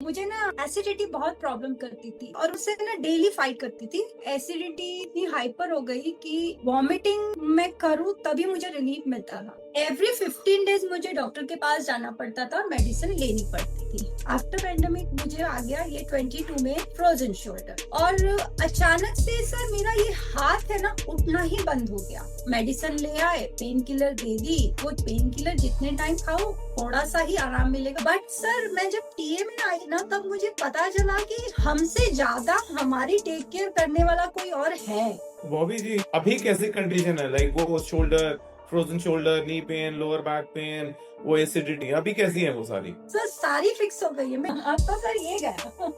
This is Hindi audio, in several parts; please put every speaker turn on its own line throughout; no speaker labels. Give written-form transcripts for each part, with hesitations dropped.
मुझे ना एसिडिटी बहुत प्रॉब्लम करती थी और उससे ना डेली फाइट करती थी। एसिडिटी इतनी हाइपर हो गई कि वॉमिटिंग मैं करूँ तभी मुझे रिलीफ मिलता था। एवरी 15 डेज मुझे डॉक्टर के पास जाना पड़ता था और मेडिसिन लेनी पड़ती थी। आफ्टर पेंडेमिक मुझे आ गया ये 22 में फ्रोजन शोल्डर और अचानक से सर मेरा ये हाथ है ना उठना ही बंद हो गया। मेडिसिन ले आए, पेन किलर दे दी, वो पेन किलर जितने टाइम खाओ थोड़ा सा ही आराम मिलेगा। बट सर मैं जब टीए में आई ना तब मुझे पता चला कि हमसे ज्यादा हमारी टेक केयर करने वाला कोई और है।
बॉबी जी अभी कैसी कंडीशन है? लाइक वो shoulder, frozen shoulder, knee pain, lower back pain, वो एसिडिटी अभी कैसी है वो सारी?
सर सारी फिक्स हो गई है। मैं अब तो सर ये गया।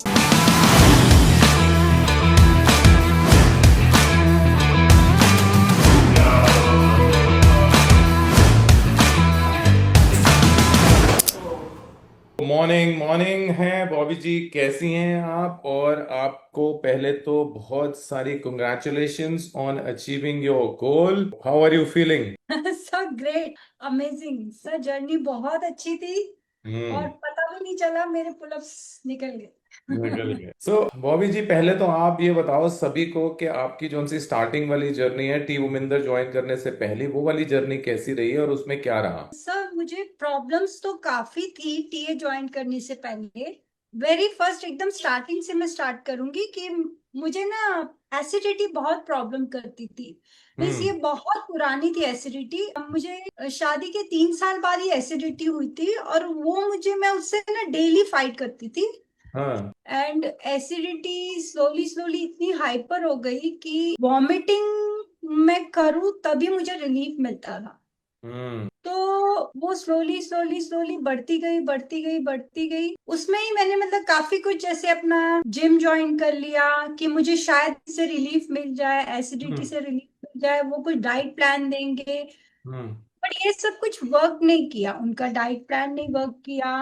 मॉर्निंग मॉर्निंग है बॉबी जी, कैसी हैं आप? और आपको पहले तो बहुत सारी congratulations on achieving your goal. How are you feeling?
Sir great, amazing sir, journey बहुत अच्छी थी और पता भी नहीं चला मेरे पुलअप्स निकल गए।
निकल गए। सो बॉबी जी पहले तो आप ये बताओ सभी को कि आपकी जो सी स्टार्टिंग वाली जर्नी है टी वुमिंदर ज्वाइन करने से पहले, वो वाली जर्नी कैसी रही है और उसमें क्या रहा?
सर मुझे प्रॉब्लम्स तो काफी थी टीए ज्वाइन करने से पहले। वेरी फर्स्ट एकदम स्टार्टिंग से मैं स्टार्ट करूंगी कि मुझे ना एसिडिटी बहुत प्रॉब्लम करती थी। मीन्स ये बहुत पुरानी थी एसिडिटी। मुझे शादी के 3 साल बाद ही एसिडिटी हुई थी और वो मुझे मैं उससे ना डेली फाइट करती थी।
हाँ।
एंड एसिडिटी स्लोली स्लोली इतनी हाइपर हो गई कि वॉमिटिंग मैं करूँ तभी मुझे रिलीफ मिलता था।
हम्म।
तो वो स्लोली स्लोली स्लोली बढ़ती गई बढ़ती गई बढ़ती गई। उसमें ही मैंने मतलब काफी कुछ जैसे अपना जिम ज्वाइन कर लिया कि मुझे शायद इससे रिलीफ मिल जाए, एसिडिटी से रिलीफ मिल जाए। वो कुछ डाइट प्लान देंगे
हम्म।
बट ये सब कुछ वर्क नहीं किया, उनका डाइट प्लान नहीं वर्क किया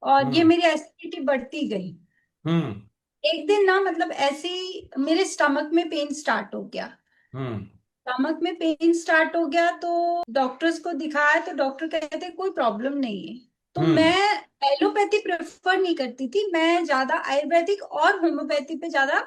और ये
हम्म।
मेरी एसिडिटी बढ़ती गई।
हम्म।
एक दिन ना मतलब ऐसे ही मेरे स्टमक में पेन स्टार्ट हो गया।
हम्म।
स्टमक में पेन स्टार्ट हो गया तो डॉक्टर्स को दिखाया तो डॉक्टर कहते कोई प्रॉब्लम नहीं है। तो
हम्म।
मैं एलोपैथी प्रेफर नहीं करती थी, मैं ज्यादा आयुर्वेदिक और होम्योपैथी पे ज्यादा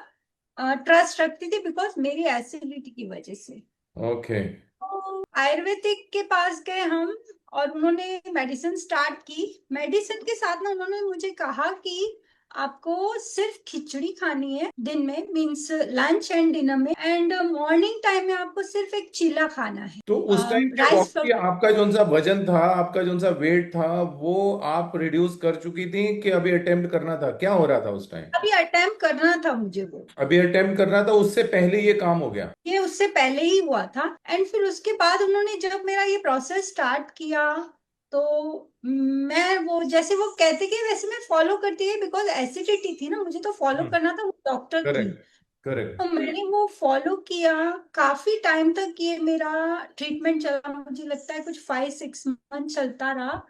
ट्रस्ट रखती थी बिकॉज मेरी एसिडिटी की वजह से।
ओके।
तो आयुर्वेदिक के पास गए हम और उन्होंने मेडिसिन स्टार्ट की। मेडिसिन के साथ ना उन्होंने मुझे कहा कि आपको सिर्फ खिचड़ी खानी है दिन में, मीन्स लंच एंड डिनर में, एंड मॉर्निंग टाइम में आपको सिर्फ एक चीला खाना है
तो उस टाइम पे
राइस
बॉबी जी
फ्लोर।
आपका जो सा वजन था, आपका जो सा वेट था, वो आप रिड्यूस कर चुकी थी कि अभी अटेम्प्ट करना था? क्या हो रहा था उस टाइम?
अभी अटेम्प्ट करना था मुझे वो।
अभी अटेम्प्ट करना था, उससे पहले ये काम हो गया?
ये उससे पहले ही हुआ था। एंड फिर उसके बाद उन्होंने जब मेरा ये प्रोसेस स्टार्ट किया तो मैं वो जैसे वो कहते कि वैसे मैं फॉलो करती है बिकॉज एसिडिटी थी ना, मुझे तो फॉलो करना था, वो डॉक्टर थी।
करेक्ट। करेक्ट।
तो मैंने वो फॉलो किया काफी टाइम तक। ये मेरा ट्रीटमेंट चला, मुझे लगता है कुछ 5-6 मंथ चलता रहा।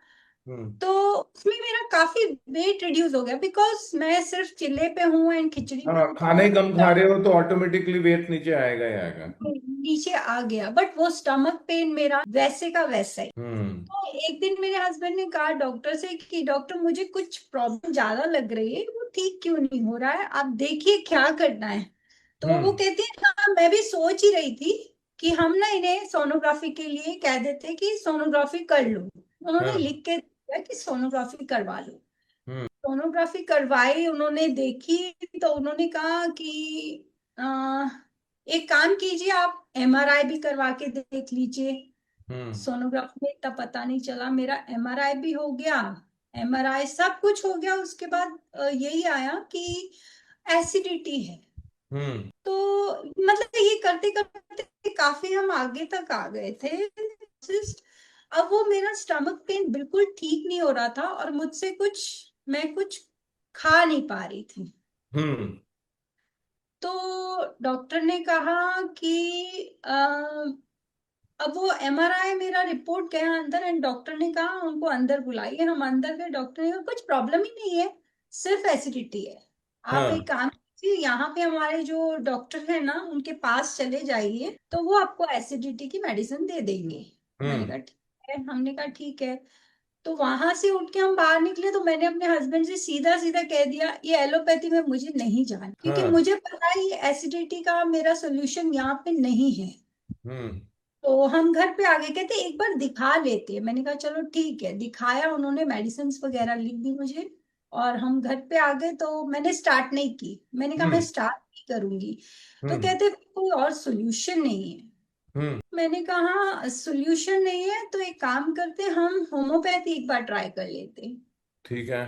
हम्म।
तो उसमें मेरा काफी वेट रिड्यूस हो गया बिकॉज मैं सिर्फ चिल्ले पे हूँ एंड खिचड़ी पे
हाँ,
हूँ
खाना
तो
ही कम खा रहे हो तो ऑटोमेटिकली वेट नीचे आएगा ही आएगा।
नीचे आ गया। बट वो स्टमक पेन मेरा वैसे का वैसा ही।
हम्म।
तो एक दिन मेरे हस्बैंड ने कहा डॉक्टर से कि डॉक्टर मुझे कुछ प्रॉब्लम ज्यादा लग रही है, वो ठीक क्यों नहीं हो रहा है, आप देखिए क्या करना है। तो वो
हम्म।
कहती है हाँ मैं भी सोच ही रही थी कि हम ना इन्हें सोनोग्राफी के लिए कह देते कि सोनोग्राफी कर लो। उन्होंने
हाँ।
लिख के दिया कि सोनोग्राफी करवा लो।
हम्म।
सोनोग्राफी करवाई, उन्होंने देखी तो उन्होंने कहा कि एक काम कीजिए आप एमआरआई भी करवा के देख लीजिए।
हम्म।
सोनोग्राफी में इतना पता नहीं चला, मेरा एमआरआई भी हो गया, एमआरआई सब कुछ हो गया। उसके बाद यही आया कि एसिडिटी है।
हम्म।
तो मतलब ये करते करते काफी हम आगे तक आ गए थे। अब वो मेरा स्टमक पेन बिल्कुल ठीक नहीं हो रहा था और मुझसे मैं कुछ खा नहीं पा रही थी।
हम्म।
तो डॉक्टर ने कहा कि अब वो एमआरआई मेरा रिपोर्ट गया अंदर एंड डॉक्टर ने कहा उनको अंदर बुलाइए। हम अंदर गए, डॉक्टर ने कहा कुछ प्रॉब्लम ही नहीं है, सिर्फ एसिडिटी है। आप
हाँ।
एक काम कीजिए, यहाँ पे हमारे जो डॉक्टर है ना उनके पास चले जाइए तो वो आपको एसिडिटी की मेडिसिन दे देंगे। मैंने
हम्म।
कहा ठीक है, हमने कहा ठीक है। तो वहां से उठ के हम बाहर निकले तो मैंने अपने हस्बैंड से सीधा सीधा कह दिया ये एलोपैथी में मुझे नहीं जाना, क्योंकि
हाँ।
मुझे पता है ये एसिडिटी का मेरा सोल्यूशन यहाँ पे नहीं है।
हम्म।
तो हम घर पे आ गए, कहते एक बार दिखा लेते हैं। मैंने कहा चलो ठीक है, दिखाया, उन्होंने मेडिसिन वगैरह लिख दी मुझे, और हम घर पे आ गए। तो मैंने स्टार्ट नहीं की, मैंने कहा मैं
हम्म।
स्टार्ट नहीं करूंगी। तो
हम्म।
कहते कोई और सोल्यूशन नहीं है।
हम्म।
मैंने कहा सोल्यूशन नहीं है तो एक काम करते हैं, हम होम्योपैथी एक बार ट्राई कर लेते हैं।
ठीक है।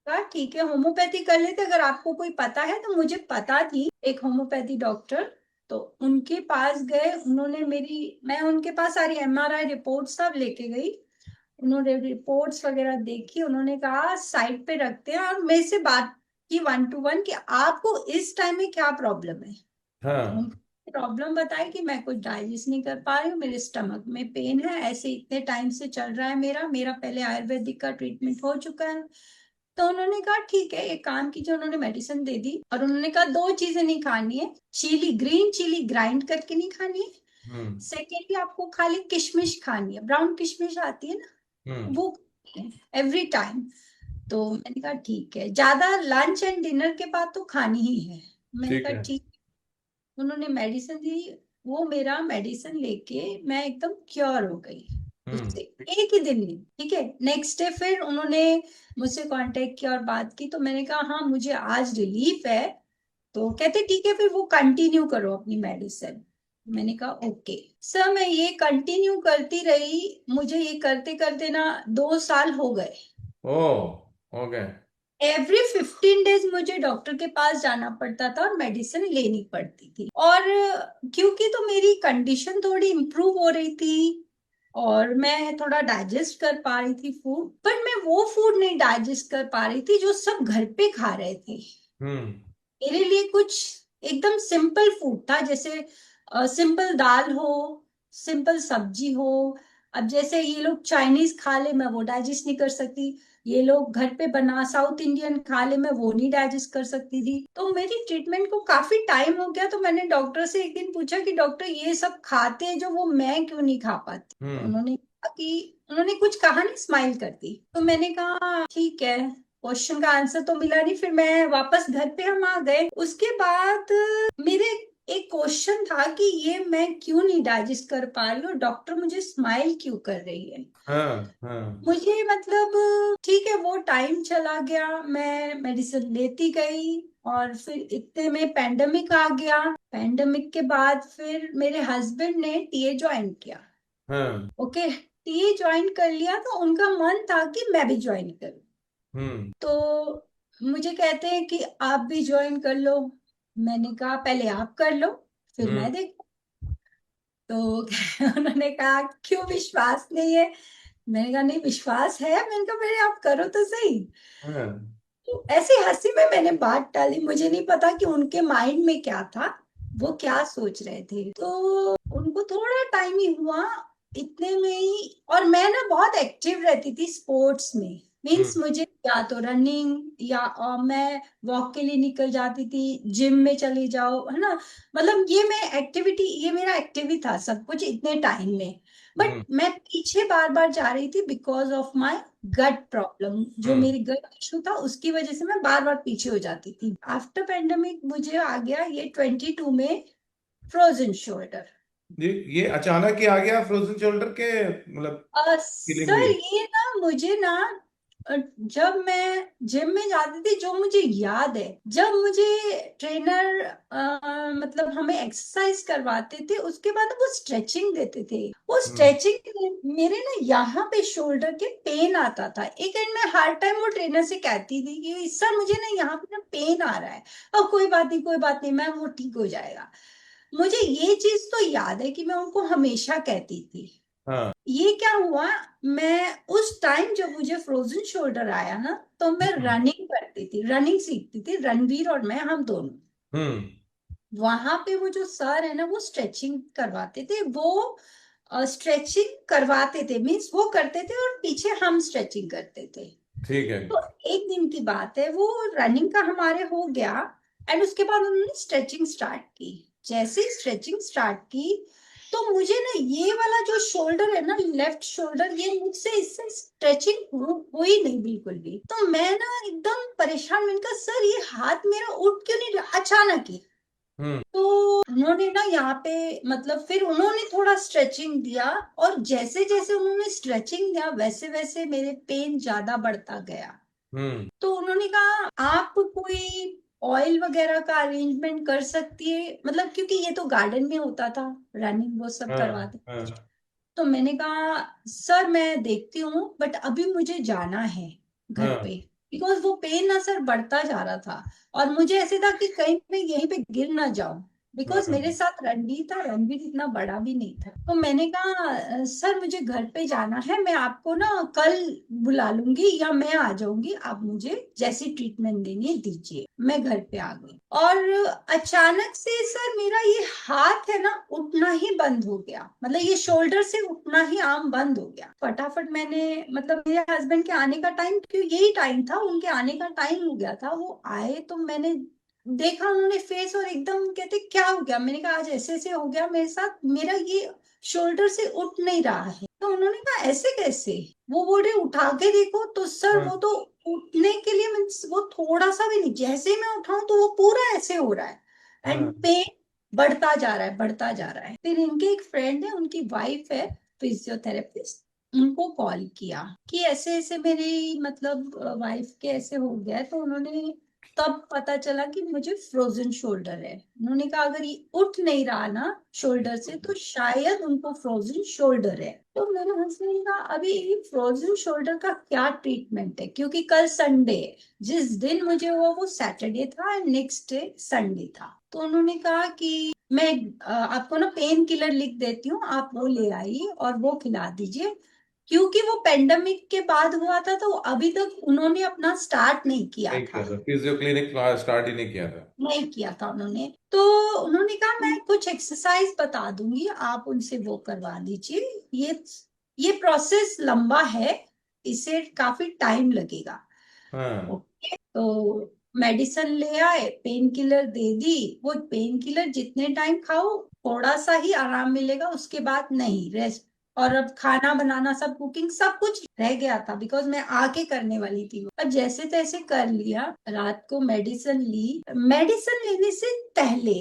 कहा ठीक है होम्योपैथी कर लेते, अगर आपको कोई पता है तो। मुझे पता थी एक होम्योपैथी डॉक्टर, तो उनके पास गए। उन्होंने मैं उनके पास सारी एमआरआई रिपोर्ट सब लेके गई। उन्होंने रिपोर्ट्स वगैरह देखी, उन्होंने कहा साइड पे रखते हैं, और मेरे से बात की 1 to 1 कि आपको इस टाइम में क्या प्रॉब्लम है। तो
हाँ।
उनको प्रॉब्लम बताई कि मैं कुछ डाइजेस्ट नहीं कर पा रही हूँ, मेरे स्टमक में पेन है, ऐसे इतने टाइम से चल रहा है मेरा मेरा पहले आयुर्वेदिक का ट्रीटमेंट हो चुका है। तो उन्होंने कहा ठीक है एक काम कीजिए, उन्होंने मेडिसिन दे दी, और उन्होंने कहा दो चीजें नहीं खानी है, चिली, ग्रीन चिली ग्राइंड करके नहीं खानी है।
हम्म।
सेकेंडली आपको खाली किशमिश खानी है, ब्राउन किशमिश आती है ना,
हम्म।
वो एवरी टाइम। तो मैंने कहा ठीक है, ज्यादा लंच एंड डिनर के बाद तो खानी ही है। मैंने
ठीक
कहा
है।
ठीक। उन्होंने मेडिसिन दी, वो मेरा मेडिसिन लेके मैं एकदम क्योर हो गई
हम्म।
उससे, एक ही दिन में। ठीक है, नेक्स्ट डे फिर उन्होंने मुझसे कांटेक्ट किया और बात की, तो मैंने कहा हाँ मुझे आज रिलीफ है। तो कहते ठीक है फिर वो कंटिन्यू करो अपनी मेडिसिन। मैंने कहा ओके सर। मैं ये कंटिन्यू करती रही, मुझे ये करते करते ना 2 साल हो गए।
ओ। ओके।
एवरी 15 डेज मुझे डॉक्टर के पास जाना पड़ता था और मेडिसिन लेनी पड़ती थी। और क्योंकि तो मेरी कंडीशन थोड़ी इम्प्रूव हो रही थी, और मैं थोड़ा डाइजेस्ट कर पा रही थी फूड, पर मैं वो फूड नहीं डाइजेस्ट कर पा रही थी जो सब घर पे खा रहे थे।
हम्म।
मेरे लिए कुछ एकदम सिंपल फूड था, जैसे सिंपल दाल हो, सिंपल सब्जी हो। अब जैसे ये लोग चाइनीज खा ले, मैं वो डाइजेस्ट नहीं कर सकती। ये लोग घर पे बना साउथ इंडियन खा ले, मैं वो नहीं डाइजेस्ट कर सकती थी। तो मेरी ट्रीटमेंट को काफी टाइम हो गया, तो मैंने डॉक्टर से एक दिन पूछा कि डॉक्टर ये सब खाते हैं जो, वो मैं क्यों नहीं खा पाती। तो
हम्म।
उन्होंने कहा कि, उन्होंने कुछ कहा नहीं, स्माइल कर दी। तो मैंने कहा ठीक है, क्वेश्चन का आंसर तो मिला नहीं। फिर मैं वापस घर पे हम आ गए। उसके बाद मेरे एक क्वेश्चन था कि ये मैं क्यों नहीं डाइजेस्ट कर पा रही हूँ, डॉक्टर मुझे स्माइल क्यों कर रही है।
हाँ। हाँ।
मुझे मतलब ठीक है, वो टाइम चला गया, मैं मेडिसिन लेती गई, और फिर इतने में पेंडेमिक आ गया। पेंडेमिक के बाद फिर मेरे हस्बैंड ने टीए ज्वाइन किया।
हाँ।
ओके, टीए ज्वाइन कर लिया, तो उनका मन था कि मैं भी ज्वाइन करूं।
हम्म।
तो मुझे कहते हैं कि आप भी ज्वाइन कर लो। मैंने कहा पहले आप कर लो, फिर
हम्म।
मैं देख। तो उन्होंने कहा क्यों, विश्वास नहीं है। मैंने कहा नहीं विश्वास है। मैंने कहा पहले आप करो तो सही।
हाँ।
तो ऐसे हंसी में मैंने बात टाली, मुझे नहीं पता कि उनके माइंड में क्या था, वो क्या सोच रहे थे। तो उनको थोड़ा टाइम ही हुआ इतने में ही। और मैं ना बहुत एक्टिव रहती थी स्पोर्ट्स में, मीन्स
हम्म।
मुझे या तो रनिंग, या मैं वॉक के लिए निकल जाती थी, जिम में चली जाओ, है ना। मतलब ये मैं एक्टिविटी, ये मेरा एक्टिविटी था सब कुछ इतने टाइम में। But
hmm.
मैं पीछे बार बार जा रही थी because of my gut problem, जो
हम्म।
मेरी गट इशू था उसकी वजह से मैं बार बार पीछे हो जाती थी। आफ्टर पेंडेमिक मुझे आ गया ये 22 में फ्रोजन शोल्डर।
ये अचानक ही आ गया फ्रोजन शोल्डर के, मतलब फीलिंग
सर
हुई?
ये ना मुझे ना, जब मैं जिम में जाती थी, जो मुझे याद है, जब मुझे ट्रेनर मतलब हमें एक्सरसाइज करवाते थे, उसके बाद वो स्ट्रेचिंग देते थे। वो
हम्म।
स्ट्रेचिंग मेरे ना यहाँ पे शोल्डर के पेन आता था एक एंड। मैं हर टाइम वो ट्रेनर से कहती थी कि सर मुझे ना यहाँ पे ना पेन आ रहा है, और कोई बात नहीं कोई बात नहीं मैम वो ठीक हो जाएगा। मुझे ये चीज तो याद है कि मैं उनको हमेशा कहती थी।
हाँ।
ये क्या हुआ, मैं उस टाइम जब मुझे फ्रोजन शोल्डर आया ना, तो मैं
हम्म।
रनिंग करती थी, रनिंग सीखती थी, रणवीर और मैं, हम दोनों।
हम्म।
वहां पे वो जो सर है ना, वो स्ट्रेचिंग करवाते थे। वो स्ट्रेचिंग करवाते थे, मीन्स वो करते थे और पीछे हम स्ट्रेचिंग करते थे।
ठीक है।
तो एक दिन की बात है, वो रनिंग का हमारे हो गया, एंड उसके बाद उन्होंने स्ट्रेचिंग स्टार्ट की। जैसे ही स्ट्रेचिंग स्टार्ट की, तो मुझे ना ये वाला जो शोल्डर है ना, लेफ्ट शोल्डर, ये मुझसे इससे स्ट्रेचिंग हुई नहीं बिल्कुल भी। तो मैं ना एकदम परेशान, मैंने कहा सर ये हाथ मेरा उठ क्यों नहीं रहा अचानक ही।
हम्म।
तो उन्होंने ना यहाँ पे मतलब फिर उन्होंने थोड़ा स्ट्रेचिंग दिया, और जैसे जैसे उन्होंने स्ट्रेचिंग दिया वैसे वैसे मेरे पेन ज्यादा बढ़ता गया।
हम्म।
तो उन्होंने कहा आप कोई ऑयल वगैरह का अरेंजमेंट कर सकती है, मतलब क्योंकि ये तो गार्डन में होता था, रनिंग वो सब
हाँ।
करवाते।
हाँ।
तो मैंने कहा सर मैं देखती हूँ, बट अभी मुझे जाना है घर
हाँ।
पे, बिकॉज वो पेन ना सर बढ़ता जा रहा था, और मुझे ऐसे था कि कहीं मैं यहीं पे गिर ना जाऊं, बिकॉज
हाँ।
मेरे साथ रणवीर था, रणवीर इतना बड़ा भी नहीं था। तो मैंने कहा सर मुझे घर पे जाना है, मैं आपको ना कल बुला लूंगी या मैं आ जाऊंगी, आप मुझे जैसी ट्रीटमेंट देनी है दीजिए। मैं घर पे आ गई, और अचानक से सर मेरा ये हाथ है ना उठना ही बंद हो गया, मतलब ये शोल्डर से उठना ही आम बंद हो गया। फटाफट मैंने, मतलब मेरे हस्बैंड के आने का टाइम, क्यों यही टाइम था, उनके आने का टाइम हो गया था, वो आए तो मैंने देखा उन्होंने फेस, और एकदम कहते क्या हो गया। मैंने कहा आज ऐसे ऐसे हो गया मेरे साथ, मेरा ये शोल्डर से उठ नहीं रहा है। तो उन्होंने कहा ऐसे कैसे, वो बोले उठा के देखो। तो सर
हाँ।
वो तो उठने के लिए मीन्स वो थोड़ा सा भी नहीं, जैसे ही मैं उठाऊं तो वो पूरा ऐसे हो रहा है, एंड
हाँ।
पेन बढ़ता जा रहा है, बढ़ता जा रहा है। फिर इनके एक फ्रेंड है, उनकी वाइफ है फिजियोथेरेपिस्ट, उनको कॉल किया कि ऐसे ऐसे मेरी मतलब वाइफ के ऐसे हो गया है। तो उन्होंने तब पता चला कि मुझे फ्रोजन शोल्डर है। उन्होंने कहा अगर ये उठ नहीं रहा ना शोल्डर से तो शायद उनको फ्रोजन शोल्डर है। तो मेरे हस्बैंड ने कहा अभी ये फ्रोजन शोल्डर का क्या ट्रीटमेंट है, क्योंकि कल संडे है, जिस दिन मुझे हुआ वो सैटरडे था एंड नेक्स्ट डे संडे था। तो उन्होंने कहा कि मैं आपको ना पेन किलर लिख देती हूँ, आप वो ले आइए और वो खिला दीजिए, क्योंकि वो पेंडेमिक के बाद हुआ था, तो अभी तक उन्होंने अपना स्टार्ट नहीं किया
नहीं
था।
किया था, फिजियो क्लिनिक स्टार्ट ही नहीं किया था।
नहीं किया था उन्होंने। तो उन्होंने कहा मैं कुछ एक्सरसाइज बता दूंगी, आप उनसे वो करवा दीजिए, ये प्रोसेस लंबा है, इसे काफी टाइम लगेगा।
हाँ।
ओके, तो मेडिसिन ले आए, पेन किलर दे दी। वो पेन किलर जितने टाइम खाओ थोड़ा सा ही आराम मिलेगा, उसके बाद नहीं, रेस्ट। और अब खाना बनाना, सब कुकिंग सब कुछ रह गया था, बिकॉज मैं आके करने वाली थी, अब जैसे तैसे कर लिया। रात को मेडिसिन ली, मेडिसिन लेने से पहले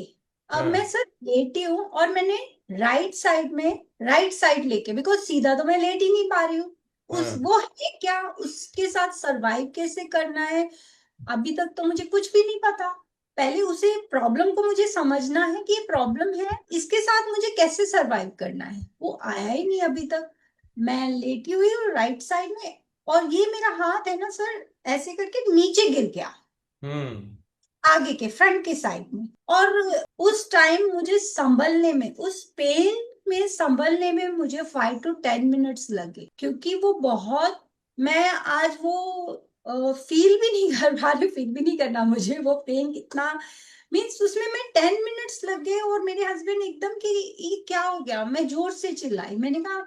अब मैं
हाँ।
सर लेटी हूँ, और मैंने राइट साइड लेके, बिकॉज सीधा तो मैं लेट ही नहीं पा रही हूँ, उस
हाँ।
वो है क्या, उसके साथ सरवाइव कैसे करना है, अभी तक तो मुझे कुछ भी नहीं पता। पहले उसे प्रॉब्लम को मुझे समझना है कि ये प्रॉब्लम है, इसके साथ मुझे कैसे सरवाइव करना है, वो आया ही नहीं अभी तक। मैं लेटी हुई हूँ राइट साइड में, और ये मेरा हाथ है ना सर ऐसे करके नीचे गिर गया,
हम्म।
आगे के फ्रंट के साइड में। और उस टाइम मुझे संभलने में, उस पेन में संभलने में मुझे 5 to 10 मिनट्स लगे, क्योंकि वो बहुत, मैं आज वो फील भी नहीं कर पा रही, फील भी नहीं करना मुझे वो पेन कितना, मीन्स उसमें मैं 10 मिनट्स लग गए। और मेरे हस्बैंड एकदम कि ये क्या हो गया, मैं जोर से चिल्लाई, मैंने कहा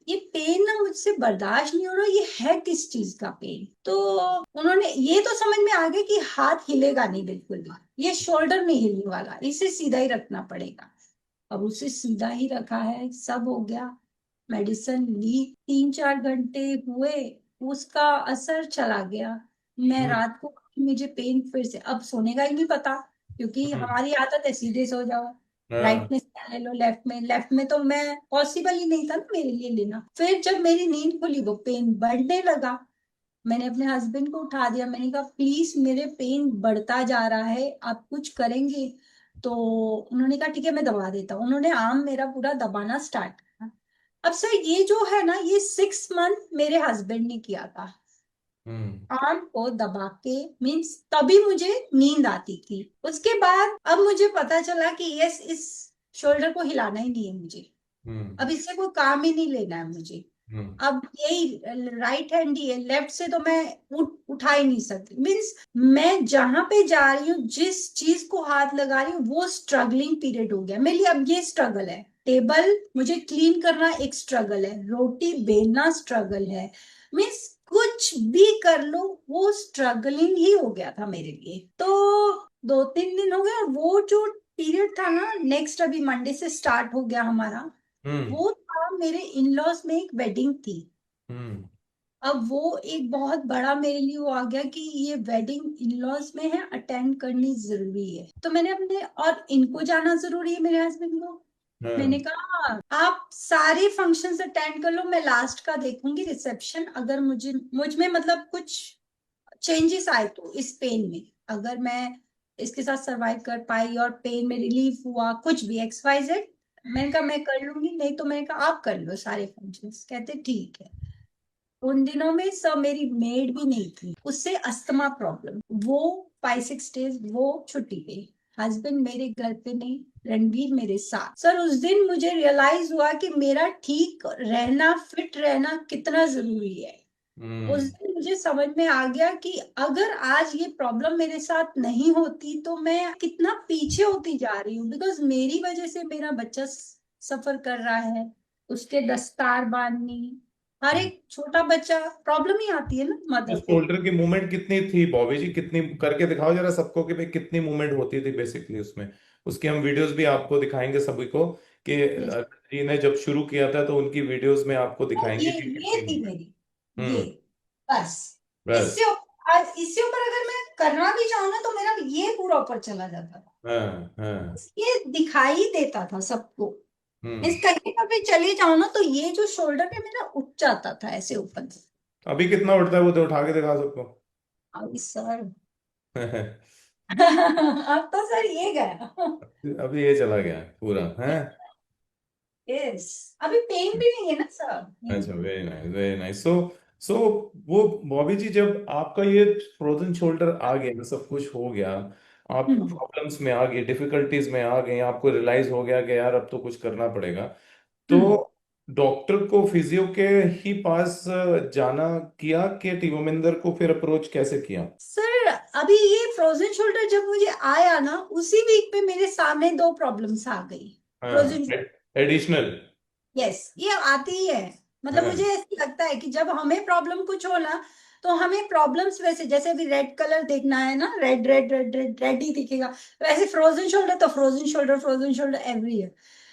ये पेन ना मुझसे बर्दाश्त नहीं हो रहा, ये है किस चीज का पेन। तो उन्होंने ये तो समझ में आ गया कि हाथ हिलेगा नहीं बिल्कुल भी, ये शोल्डर नहीं हिलने वाला, इसे सीधा ही रखना पड़ेगा। अब उसे सीधा ही रखा है, सब हो गया, मेडिसिन ली, 3-4 घंटे हुए, उसका असर चला गया। मैं
हम्म।
रात को, मुझे पेन फिर से, अब सोने का ही नहीं पता, क्योंकि
हम्म।
हमारी आदत है सीधे सो जाओ,
हाँ।
राइट में ले लो, लेफ्ट में तो मैं पॉसिबल ही नहीं था ना मेरे लिए लेना। फिर जब मेरी नींद खुली वो पेन बढ़ने लगा, मैंने अपने हस्बैंड को उठा दिया, मैंने कहा प्लीज मेरे पेन बढ़ता जा रहा है, आप कुछ करेंगे। तो उन्होंने कहा ठीक है मैं दबा देता हूँ, उन्होंने आर्म मेरा पूरा दबाना स्टार्ट किया। अब सर ये जो है ना, ये 6 मंथ मेरे हस्बैंड ने किया था,
हम्म।
आर्म को दबा के, मीन्स तभी मुझे नींद आती थी। उसके बाद अब मुझे पता चला कि यस, इस शोल्डर को हिलाना ही नहीं है मुझे,
हम्म।
अब इससे कोई काम ही नहीं लेना है मुझे।
हम्म।
अब यही राइट हैंड ही है, लेफ्ट से तो मैं उठा ही नहीं सकती, मीन्स मैं जहां पे जा रही हूँ, जिस चीज को हाथ लगा रही हूँ, वो स्ट्रगलिंग पीरियड हो गया मेरे लिए। अब ये स्ट्रगल है, टेबल मुझे क्लीन करना एक स्ट्रगल है, रोटी बेलना स्ट्रगल है, मीन्स कुछ भी कर लो वो स्ट्रगलिंग ही हो गया था मेरे लिए। तो 2-3 दिन हो गए, और वो जो पीरियड था ना, नेक्स्ट अभी मंडे से स्टार्ट हो गया हमारा,
हम्म।
वो था मेरे इन लॉज में एक वेडिंग थी।
हम्म।
अब वो एक बहुत बड़ा मेरे लिए वो आ गया कि ये वेडिंग इन लॉज में है, अटेंड करनी जरूरी है। तो मैंने अपने, और इनको जाना जरूरी है मेरे हस्बैंड को। मैंने
हाँ।
कहा आप सारे फंक्शंस अटेंड कर लो, मैं लास्ट का देखूंगी रिसेप्शन। अगर मुझ में मतलब कुछ चेंजेस आए तो इस पेन में, अगर मैं इसके साथ सरवाइव कर पाई और पेन में रिलीफ हुआ कुछ भी XYZ, मैंने कहा मैं कर लूंगी, नहीं तो मैंने कहा आप कर लो सारे फंक्शंस। कहते ठीक है। उन दिनों में सब, मेरी मेड भी नहीं थी, उससे अस्थमा प्रॉब्लम, वो 5-6 डेज वो छुट्टी पे, हस्बैंड मेरे घर पे नहीं, रणवीर मेरे साथ। सर उस दिन मुझे रियलाइज हुआ कि मेरा ठीक रहना, फिट रहना कितना जरूरी है। उस
हम्म।
दिन मुझे समझ में आ गया कि अगर आज ये प्रॉब्लम मेरे साथ नहीं होती तो मैं कितना पीछे होती जा रही हूँ, बिकॉज मेरी वजह से मेरा बच्चा सफर कर रहा है। उसके दस्तार बांधनी, हर एक छोटा बच्चा प्रॉब्लम ही आती है ना मदर को।
शोल्डर की मूवमेंट कितनी थी बॉबी जी, कितनी करके दिखाओ जरा सबको कि भाई कितनी मूवमेंट होती थी बेसिकली उसमें। उसकी हम वीडियोस भी आपको दिखाएंगे सभी को कि जी ने जब शुरू किया था तो उनकी वीडियोस में आपको दिखाएंगे कि
ये
कितनी
थी
मूवमेंट।
मेरी, ये
हम्म।
बस।
बस।
इससे ऊपर अगर मैं करना भी चाहूँ ना तो मेरा ये पूरा ऊपर चला जाता था।
हाँ हाँ।
ये दिखाई देता था सबको। इस
हम्म।
कहीं पर भी चले जाओ ना तो ये जो शोल्डर पे मेरा उठ जाता था ऐसे ऊपर से।
अभी कितना उठता है वो तो उठा के दिखा सबको।
अभी सर अब तो सर ये गया।
अभी ये चला गया पूरा है।
यस, अभी पेन भी नहीं है ना सर।
अच्छा, वेरी नाइस वेरी नाइस। सो सो वो बॉबी जी जब आपका ये फ्रोजन शोल्डर आ गया, ना सब कुछ हो गया, आप
हम्म,
प्रॉब्लम्स में आ गए, डिफिकल्टीज में आ गए, आपको रियलाइज हो गया कि यार अब तो कुछ करना पड़ेगा, तो
हम्म।
डॉक्टर को फिजियो के ही पास जाना किया कि टीमोमिंदर को फिर अप्रोच कैसे किया?
सर अभी ये फ्रोजन शोल्डर जब मुझे आया ना, उसी वीक पे मेरे सामने दो प्रॉब्लम्स आ गई।
हाँ।
Frozen,
additional.
यस, ये आती ही है। मतलब मुझे
हाँ।
ऐसा लगता है कि जब हमें प्रॉब्लम कुछ हो ना, तो हमें प्रॉब्लम्स वैसे, जैसे अभी रेड कलर देखना है ना, red red red red red ही दिखेगा। वैसे फ्रोजन शोल्डर तो frozen shoulder, frozen shoulder every year.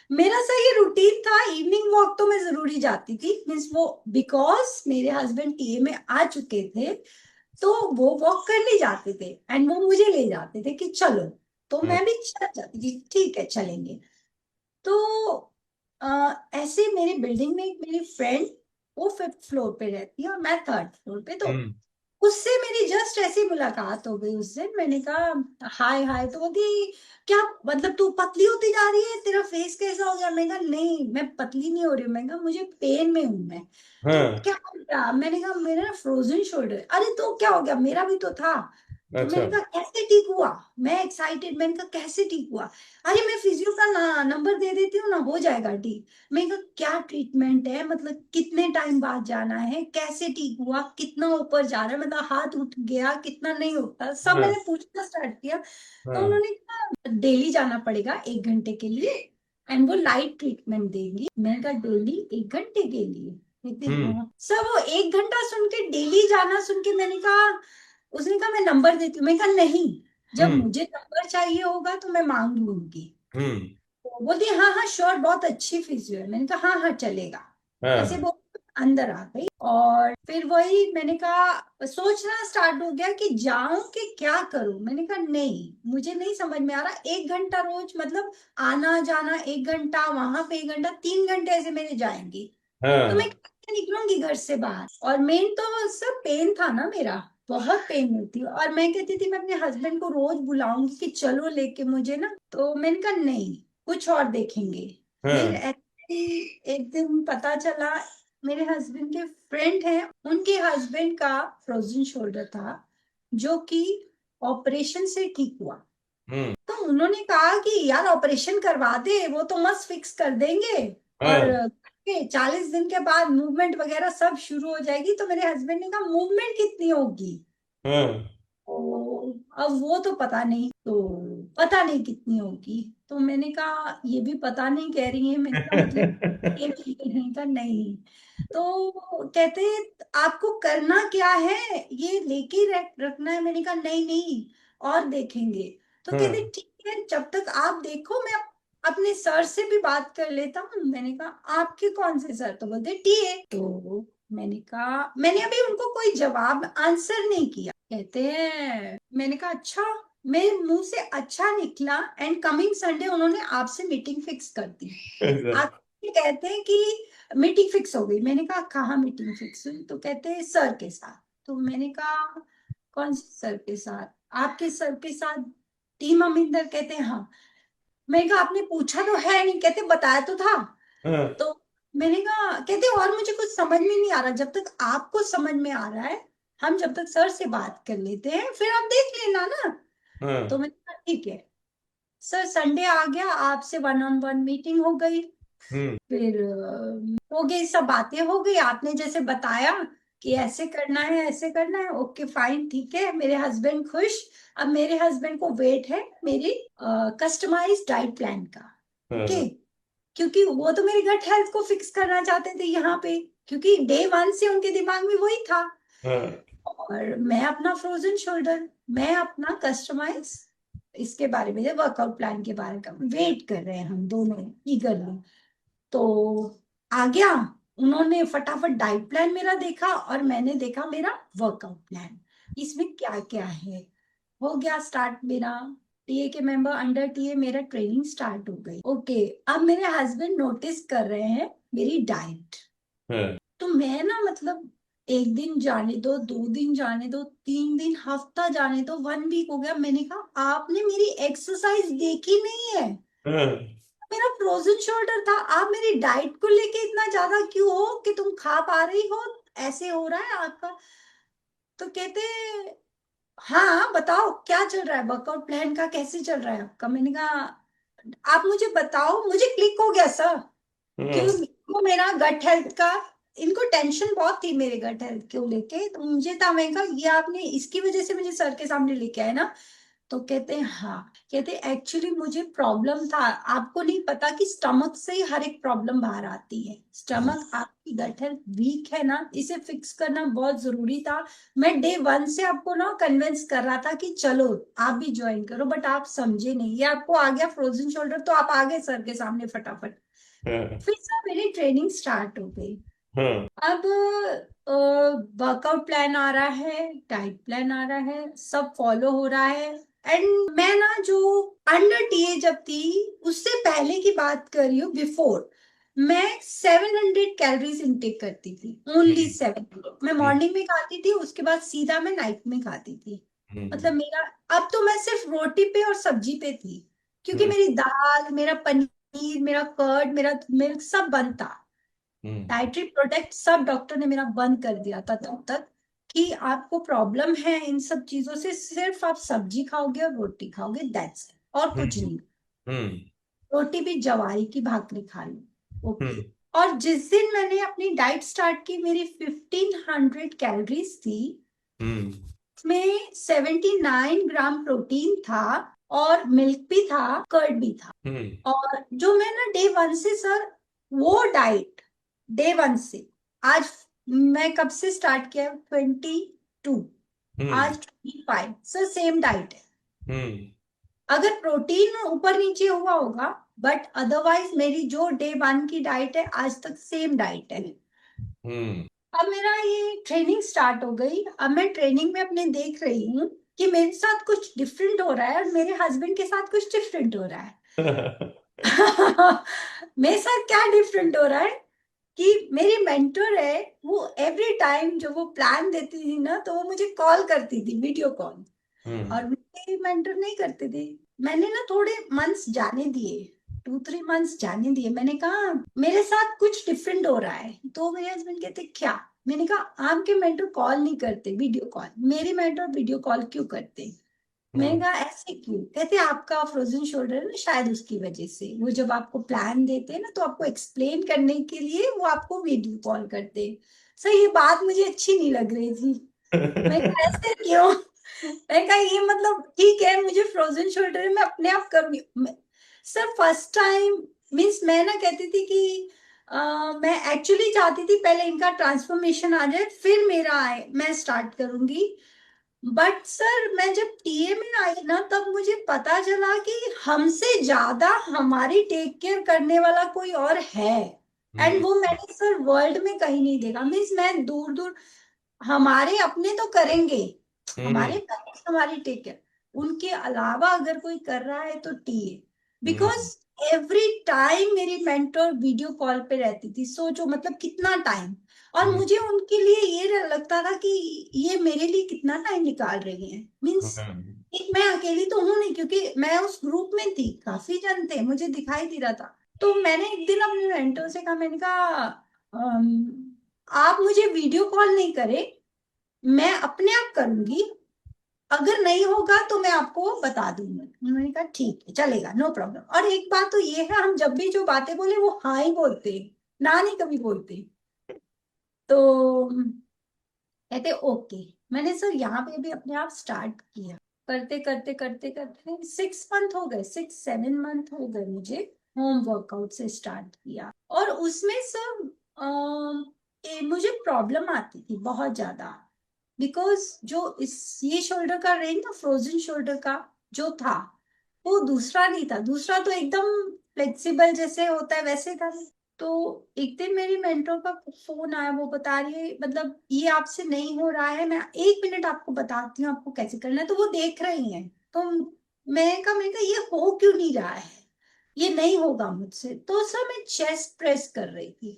मेरा सही ये रूटीन था, इवनिंग वॉक तो मैं जरूरी जाती थी, मीन्स वो, बिकॉज मेरे हस्बैंड टीए में आ चुके थे, तो वो वॉक करने जाते थे एंड वो मुझे ले जाते थे कि चलो। तो
हम्म।
मैं भी चल जाती थी, ठीक है चलेंगे। तो ऐसे मेरी बिल्डिंग में एक मेरी फ्रेंड, वो 5th फ्लोर पे रहती है और मैं 3rd फ्लोर पे। तो
हम्म।
उससे मेरी जस्ट ऐसी मुलाकात हो गई उस दिन। मैंने कहा हाय हाय, तो बोलती क्या मतलब तू पतली होती जा रही है, तेरा फेस कैसा हो गया। मैंने कहा नहीं मैं पतली नहीं हो रही हूँ, मैंने कहा मुझे पेन में हूं मैं। तो
हाँ।
क्या हो गया, मैंने कहा मेरा ना फ्रोजन शोल्डर। अरे तो क्या हो गया, मेरा भी तो था। तो
अच्छा।
मैंने कहा कैसे ठीक हुआ, मैं एक्साइटेड, मैंने कहा कैसे ठीक हुआ। अरे मैं फिजियो का नंबर दे देती हूँ ना, हो जाएगा ठीक। मैंने कहा क्या ट्रीटमेंट है, मतलब कितने टाइम बाद जाना है, कैसे ठीक हुआ, कितना ऊपर जा रहा है, मतलब हाथ उठ गया कितना नहीं उठता, सब
हाँ
मैंने पूछना स्टार्ट किया। तो
हाँ।
उन्होंने कहा डेली जाना पड़ेगा 1 घंटे के लिए एंड वो लाइट ट्रीटमेंट देंगी। मैंने कहा डेली 1 घंटे के लिए। कहते
हम्म।
हाँ सर। वो 1 घंटा सुन के, डेली जाना सुन के, मैंने कहा, उसने कहा मैं नंबर देती हूँ। मैंने कहा नहीं, जब
हम्म।
मुझे नंबर चाहिए होगा तो मैं मांग लूंगी।
हम्म।
तो बोलती हाँ हाँ श्योर, बहुत अच्छी फिजियो है। मैंने कहा हाँ हाँ चलेगा। ऐसे
हाँ
बोल अंदर आ गई। और फिर वही मैंने कहा, सोचना स्टार्ट हो गया कि जाऊं कि क्या करूं। मैंने कहा नहीं, मुझे नहीं समझ में आ रहा। 1 घंटा रोज, मतलब आना जाना 1 घंटा, वहां पे 1 घंटा, 3 घंटे ऐसे मेरे जाएंगे। तो मैं
हाँ।
कैसे निकलूंगी घर से बाहर। और मेन तो सब पेन था ना मेरा, बहुत पेन होती। और मैं कहती थी मैं अपने हस्बैंड को रोज बुलाऊंगी कि चलो लेके मुझे ना। तो मैंने कहा नहीं, कुछ और देखेंगे। फिर
हाँ।
ऐसे ही एक दिन पता चला, मेरे हस्बैंड के फ्रेंड हैं, उनके हस्बैंड का फ्रोजन शोल्डर था, जो कि ऑपरेशन से ठीक हुआ।
हम्म।
तो उन्होंने कहा कि यार ऑपरेशन करवा दे, वो तो मस्त फिक्स कर देंगे। और
हाँ
40 दिन के बाद मूवमेंट वगैरह सब शुरू हो जाएगी। तो मेरे हस्बैंड ने कहा मूवमेंट कितनी होगी।
हाँ।
तो अब वो तो पता नहीं, तो पता नहीं कितनी होगी। तो मैंने कहा ये भी पता नहीं कह रही है। मैंने कहा मतलब ये भी नहीं, कहा नहीं। तो कहते आपको करना क्या है, ये लेके रखना है। मैंने कहा नहीं नहीं, और देखेंगे। तो कहते
हाँ
ठीक है, जब तक आप देखो मैं अपने सर से भी बात कर लेता हूँ। मैंने कहा आपके कौन से सर? तो बोलते टीए। तो मैंने कहा, मैंने अभी उनको कोई जवाब आंसर नहीं किया। कहते हैं, मैंने कहा अच्छा। मेरे मुंह से अच्छा निकला एंड कमिंग संडे उन्होंने आपसे मीटिंग फिक्स कर दी।
अच्छा।
आप कहते हैं कि मीटिंग फिक्स हो गई। मैंने कहा कहाँ मीटिंग फिक्स हुई? तो कहते हैं सर के साथ। तो मैंने कहा कौन से सर के साथ? आपके सर के साथ टीम अमिंदर। कहते हैं हाँ। मैंने कहा आपने पूछा तो है नहीं? कहते बताया तो था।
हाँ,
तो मैंने कहा, कहते और मुझे कुछ समझ में नहीं आ रहा। जब तक आपको समझ में आ रहा है, हम जब तक सर से बात कर लेते हैं, फिर आप देख लेना ना।
हाँ,
तो मैंने कहा ठीक है सर। संडे आ गया, आपसे वन ऑन वन मीटिंग हो गई।
हम्म,
फिर हो गई, सब बातें हो गई। आपने जैसे बताया कि ऐसे करना है, ऐसे करना है, ओके फाइन ठीक है। मेरे हस्बैंड खुश। अब मेरे हस्बैंड को वेट है मेरी कस्टमाइज डाइट प्लान का। ओके,
हाँ,
क्योंकि वो तो मेरी गट हेल्थ को फिक्स करना चाहते थे यहाँ पे, क्योंकि डे वन से उनके दिमाग में वही था।
हाँ,
और मैं अपना फ्रोजन शोल्डर, मैं अपना कस्टमाइज इसके बारे में, वर्कआउट प्लान के बारे का वेट कर रहे हैं हम दोनों ईगरली। तो आ गया। उन्होंने फटाफट डाइट प्लान मेरा देखा और मैंने देखा मेरा वर्कआउट प्लान, इसमें क्या क्या है। हो गया स्टार्ट मेरा। टीए के मेंबर अंडर टीए मेरा ट्रेनिंग स्टार्ट हो गई। ओके, अब मेरे हस्बैंड नोटिस कर रहे हैं मेरी डाइट।
हाँ,
तो मैं ना मतलब, एक दिन जाने दो, दो दिन जाने दो, तीन दिन, हफ्ता जाने दो, वन वीक हो गया। मैंने कहा आपने मेरी एक्सरसाइज देखी नहीं है।
हाँ,
मेरा फ्रोजन शोल्डर था, आप मेरी डाइट को लेके इतना ज्यादा क्यों हो कि तुम खा पा रही हो, ऐसे हो रहा है आपका। तो कहते हाँ बताओ क्या चल रहा है, वर्कआउट प्लान का कैसे चल रहा है आपका? मैंने कहा आप मुझे बताओ। मुझे क्लिक हो गया सर, कि
हाँ,
वो मेरा गट हेल्थ का, इनको टेंशन बहुत थी मेरे गट हेल्थ को लेके। तो मुझे था, मैं कहा ये आपने इसकी वजह से मुझे सर के सामने लेके आए ना। तो कहते हैं हाँ। कहते एक्चुअली मुझे प्रॉब्लम था, आपको नहीं पता कि स्टमक से ही हर एक प्रॉब्लम बाहर आती है। स्टमक, आपकी गट हेल्थ वीक है ना, इसे फिक्स करना बहुत जरूरी था। मैं डे वन से आपको ना कन्विंस कर रहा था कि चलो आप भी ज्वाइन करो, बट आप समझे नहीं। ये आपको आ गया फ्रोजन शोल्डर, तो आप आ गए सर के सामने फटाफट।
हाँ,
फिर सर मेरी ट्रेनिंग स्टार्ट हो गई।
हाँ,
अब वर्कआउट प्लान आ रहा है, डाइट प्लान आ रहा है, सब फॉलो हो रहा है। एंड मैं ना जो अंडर टीए जब थी, उससे पहले की बात कर रही हूँ, बिफोर, मैं 700 कैलोरीज इंटेक करती थी, ओनली 700। मैं
हम्म,
मॉर्निंग में खाती थी, उसके बाद सीधा मैं नाइट में खाती थी।
हम्म,
मतलब मेरा, अब तो मैं सिर्फ रोटी पे और सब्जी पे थी, क्योंकि
हम्म,
मेरी दाल, मेरा पनीर, मेरा कर्ड, मेरा मिल्क सब बंद था।
हम्म,
डाइटरी प्रोडक्ट सब डॉक्टर ने मेरा बंद कर दिया था तब तक, कि आपको प्रॉब्लम है इन सब चीजों से, सिर्फ आप सब्जी खाओगे और रोटी खाओगे, दैट्स इट, और कुछ
हम्म,
नहीं।
हम्म,
रोटी भी जवारी की भाकरी खा लो, ओके।
हम्म,
और जिस दिन मैंने अपनी डाइट स्टार्ट की, मेरी 1500 कैलोरीज थी।
हम्म,
उसमें 79 ग्राम प्रोटीन था, और मिल्क भी था, कर्ड भी था।
हम्म,
और जो मैं ना डे वन से सर, वो डाइट डे वन से आज, मैं कब से स्टार्ट किया? 22,
हम्म,
आज 25 सर, सेम डाइट है।
हम्म,
अगर प्रोटीन ऊपर नीचे हुआ होगा, बट अदरवाइज मेरी जो डे वन की डाइट है, आज तक सेम डाइट है।
हम्म,
अब मेरा ये ट्रेनिंग स्टार्ट हो गई। अब मैं ट्रेनिंग में अपने देख रही हूँ कि मेरे साथ कुछ डिफरेंट हो रहा है, और मेरे हस्बैंड के साथ कुछ डिफरेंट हो रहा है। मेरे साथ क्या डिफरेंट हो रहा है, कि मेरी मेंटर है, वो एवरी टाइम जो वो प्लान देती थी ना, तो वो मुझे कॉल करती थी, वीडियो कॉल।
हम्म,
और मेरे मेंटर नहीं करते थे। मैंने ना थोड़े मंथ्स जाने दिए, 2-3 मंथ्स जाने दिए। मैंने कहा मेरे साथ कुछ डिफरेंट हो रहा है। तो मेरे हस्बैंड कहते क्या? मैंने कहा आपके मेंटर कॉल नहीं करते वीडियो कॉल, मेरी मेंटर वीडियो कॉल क्यों करते? मैंने
हम्म,
कहा ऐसे क्यों? कहते आपका फ्रोजन शोल्डर है ना, शायद उसकी वजह से। वो जब आपको प्लान देते हैं ना, तो आपको एक्सप्लेन करने के लिए वो आपको वीडियो कॉल करते हैं। सर ये बात मुझे अच्छी नहीं लग रही थी। मैं कहा ऐसे क्यों? मैं कहा ये मतलब ठीक है, मुझे फ्रोजन शोल्डर है, मैं अपने आप करूंगी। सर फर्स्ट टाइम, मीन्स मैं ना कहती थी कि मैं एक्चुअली चाहती थी पहले इनका ट्रांसफॉर्मेशन आ जाए, फिर मेरा आए, मैं स्टार्ट करूंगी। बट सर मैं जब टीए में आई ना तब मुझे पता चला कि हमसे ज्यादा हमारी टेक केयर करने वाला कोई और है। एंड
हम्म
वो मैंने सर वर्ल्ड में कहीं नहीं देखा। मीन्स मैं दूर दूर, हमारे अपने तो करेंगे,
हम्म
हमारे पेरेंट्स हमारी टेक केयर, उनके अलावा अगर कोई कर रहा है तो TA.
Hmm
because every time मेरी मेंटर वीडियो कॉल पे रहती थी, सोचो मतलब कितना टाइम। और
हम्म
मुझे उनके लिए ये लगता था कि ये मेरे लिए कितना टाइम निकाल रही है। मीन्स
हम्म
एक मैं अकेली तो हूं नहीं, क्योंकि मैं उस ग्रुप में थी, काफी जन थे, मुझे दिखाई दे रहा था। तो मैंने एक दिन अपने मेंटर से कहा, मैंने कहा आप मुझे वीडियो कॉल नहीं करे, मैं अपने आप करूंगी, अगर नहीं होगा तो मैं आपको बता दूंगी। उन्होंने कहा ठीक है चलेगा, नो प्रॉब्लम। और एक बात तो ये है, हम जब भी जो बातें बोले वो हाँ ही बोलते हैं, ना नहीं कभी बोलते। तो कहते ओके। मैंने सर यहाँ पे भी अपने आप स्टार्ट किया, करते करते करते करते 6 मंथ हो गए, 6-7 मंथ हो गए मुझे होम वर्कआउट से स्टार्ट किया। और उसमें सर मुझे प्रॉब्लम आती थी बहुत ज्यादा। बिकॉज जो इस ये शोल्डर का रेंज ना, फ्रोजन शोल्डर का जो था, वो दूसरा नहीं था। दूसरा तो एकदम फ्लेक्सिबल जैसे होता है वैसे था। तो एक दिन मेरी मेंटर का फोन आया, वो बता रही है मतलब ये आपसे नहीं हो रहा है, मैं 1 मिनट आपको बताती हूँ आपको कैसे करना है। तो वो देख रही हैं। तो मैंने कहा ये हो क्यों नहीं रहा है, ये नहीं होगा मुझसे। तो सर मैं चेस्ट प्रेस कर रही थी,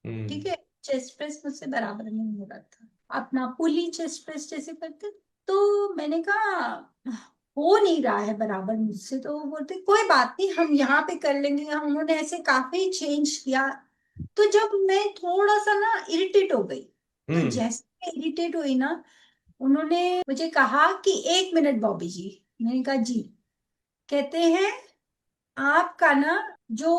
ठीक
हम्म
है, चेस्ट प्रेस मुझसे बराबर नहीं हो रहा था, अपना पुली चेस्ट प्रेस जैसे करते। तो मैंने कहा हो नहीं रहा है बराबर मुझसे। तो वो बोलते कोई बात नहीं, हम यहाँ पे कर लेंगे। उन्होंने ऐसे काफी चेंज किया। तो जब मैं थोड़ा सा ना इरिटेट हो गई, तो
हम्म
जैसे इरिटेट हुई ना, उन्होंने मुझे कहा कि 1 मिनट बॉबी जी। मैंने कहा जी। कहते हैं आपका ना जो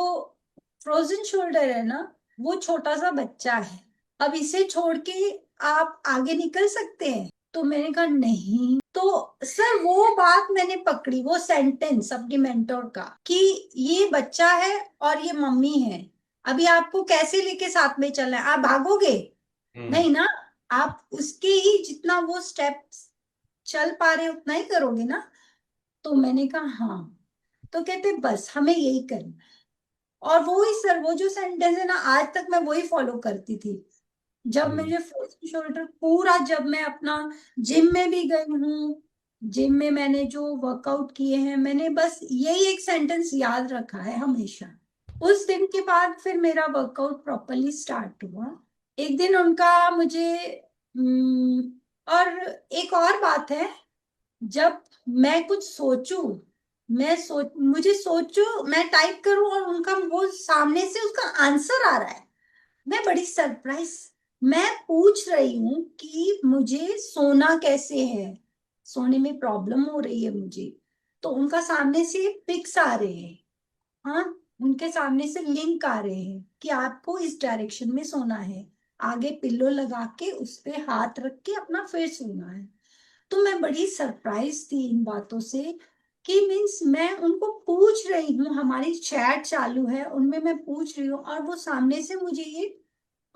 फ्रोजन शोल्डर है ना, वो छोटा सा बच्चा है, अब इसे छोड़ के आप आगे निकल सकते हैं। तो मैंने कहा नहीं। तो सर वो बात मैंने पकड़ी, वो सेंटेंस अपनी मेंटोर का, कि ये बच्चा है और ये मम्मी है, अभी आपको कैसे लेके साथ में चलना है, आप भागोगे
हम्म
नहीं ना, आप उसके ही जितना वो स्टेप्स चल पा रहे उतना ही करोगे ना। तो मैंने कहा हाँ। तो कहते बस हमें यही करना है। और वो ही सर, वो जो सेंटेंस है ना, आज तक मैं वही फॉलो करती थी। जब
हम्म
मुझे फ्रोजन शोल्डर पूरा, जब मैं अपना जिम में भी गई हूँ, जिम में मैंने जो वर्कआउट किए हैं, मैंने बस यही एक सेंटेंस याद रखा है हमेशा। उस दिन के बाद फिर मेरा वर्कआउट प्रॉपरली स्टार्ट हुआ। एक दिन उनका मुझे और एक और बात है, जब मैं कुछ सोचूं, मुझे सोचूं, मैं टाइप करूं और उनका वो सामने से उसका आंसर आ रहा है, मैं बड़ी सरप्राइज। मैं पूछ रही हूँ कि मुझे सोना कैसे है, सोने में प्रॉब्लम हो रही है मुझे, तो उनका सामने से पिक्स आ रहे हैं। हाँ, उनके सामने से लिंक आ रहे हैं कि आपको इस डायरेक्शन में सोना है, आगे पिल्लो लगा के उस पे हाथ रख के अपना फिर सोना है। तो मैं बड़ी सरप्राइज थी इन बातों से, कि मीन्स मैं उनको पूछ रही हूँ, हमारी चैट चालू है उनमें मैं पूछ रही हूँ, और वो सामने से मुझे ये,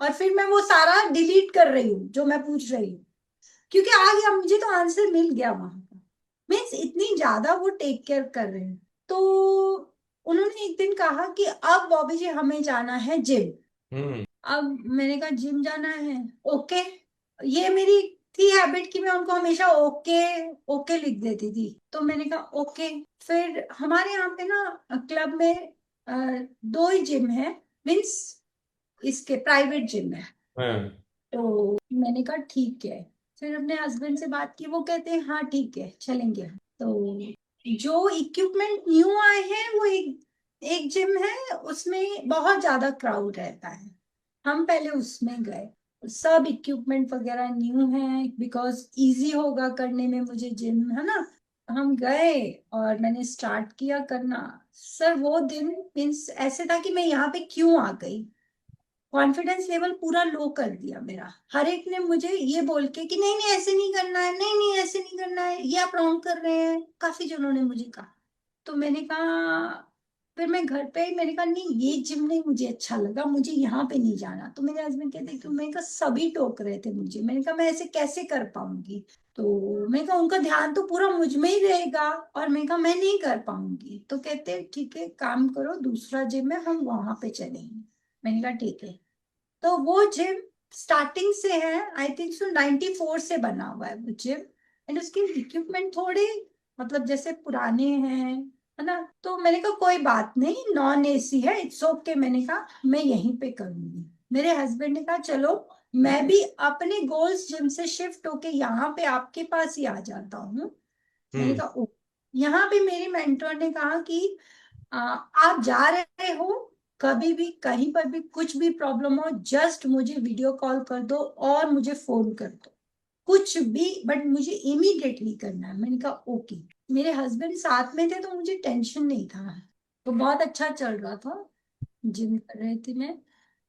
और फिर मैं वो सारा डिलीट कर रही हूँ जो मैं पूछ रही हूँ, क्योंकि आ गया, मुझे तो आंसर मिल गया वहां का। मीन्स इतनी ज्यादा वो टेक केयर कर रहे हैं। तो उन्होंने एक दिन कहा कि अब बॉबी जी हमें जाना है जिम।
हम्म
अब मैंने कहा जिम जाना है, ओके। ये मेरी थी हैबिट कि मैं उनको हमेशा ओके ओके लिख देती थी। तो मैंने कहा ओके। फिर हमारे यहाँ पे ना क्लब में 2 ही जिम है, मीन्स इसके प्राइवेट जिम है।
हाँ
तो मैंने कहा ठीक है। फिर अपने हस्बैंड से बात की, वो कहते हैं हाँ ठीक है चलेंगे हम। तो जो इक्विपमेंट न्यू आए हैं वो एक एक जिम है, उसमें बहुत ज्यादा क्राउड रहता है। हम पहले उसमें गए, सब इक्विपमेंट वगैरह न्यू है, बिकॉज इजी होगा करने में मुझे जिम, है ना। हम गए और मैंने स्टार्ट किया करना। सर वो दिन मीन्स ऐसे था कि मैं यहाँ पे क्यों आ गई, कॉन्फिडेंस लेवल पूरा लो कर दिया मेरा। हर एक ने मुझे ये बोल के कि नहीं नहीं ऐसे नहीं करना है, नहीं नहीं ऐसे नहीं करना है, ये आप रॉन्ग कर रहे हैं, काफी जनों ने मुझे कहा। तो मैंने कहा फिर मैं घर पे आई, मैंने कहा नहीं ये जिम नहीं मुझे अच्छा लगा, मुझे यहाँ पे नहीं जाना। तो मेरे हस्बैंड कहते कि मैंने कहा सभी टोक रहे थे मुझे, मैंने कहा मैं ऐसे कैसे कर पाऊंगी। तो मैंने कहा उनका ध्यान तो पूरा मुझ में ही रहेगा, और मैंने कहा मैं नहीं कर पाऊंगी। तो कहते ठीक है काम करो, दूसरा जिम है हम वहां पे चलेंगे। मैंने कहा ठीक है। तो वो जिम स्टार्टिंग से है, आई थिंक सो 94 से बना हुआ है वो जिम। एंड उसके इक्विपमेंट थोड़े मतलब जैसे पुराने हैं, है ना। तो मैंने कहा कोई बात नहीं, नॉन एसी है, इट्स ओके। मैंने कहा मैं यहीं पे करूंगी। मेरे हस्बैंड ने कहा चलो मैं भी अपने गोल्स जिम से शिफ्ट होके यहाँ पे आपके पास ही आ जाता हूँ। मैंने
हम्म।
कहा ओ। यहाँ पे मेरी मेंटर ने कहा कि आप जा रहे हो, कभी भी कहीं पर भी कुछ भी प्रॉब्लम हो जस्ट मुझे वीडियो कॉल कर दो और मुझे फोन कर दो, कुछ भी, बट मुझे इमीडिएटली करना है। मैंने कहा ओके। मेरे हस्बैंड साथ में थे तो मुझे टेंशन नहीं था, तो बहुत अच्छा चल रहा था। जिम कर रही थी मैं,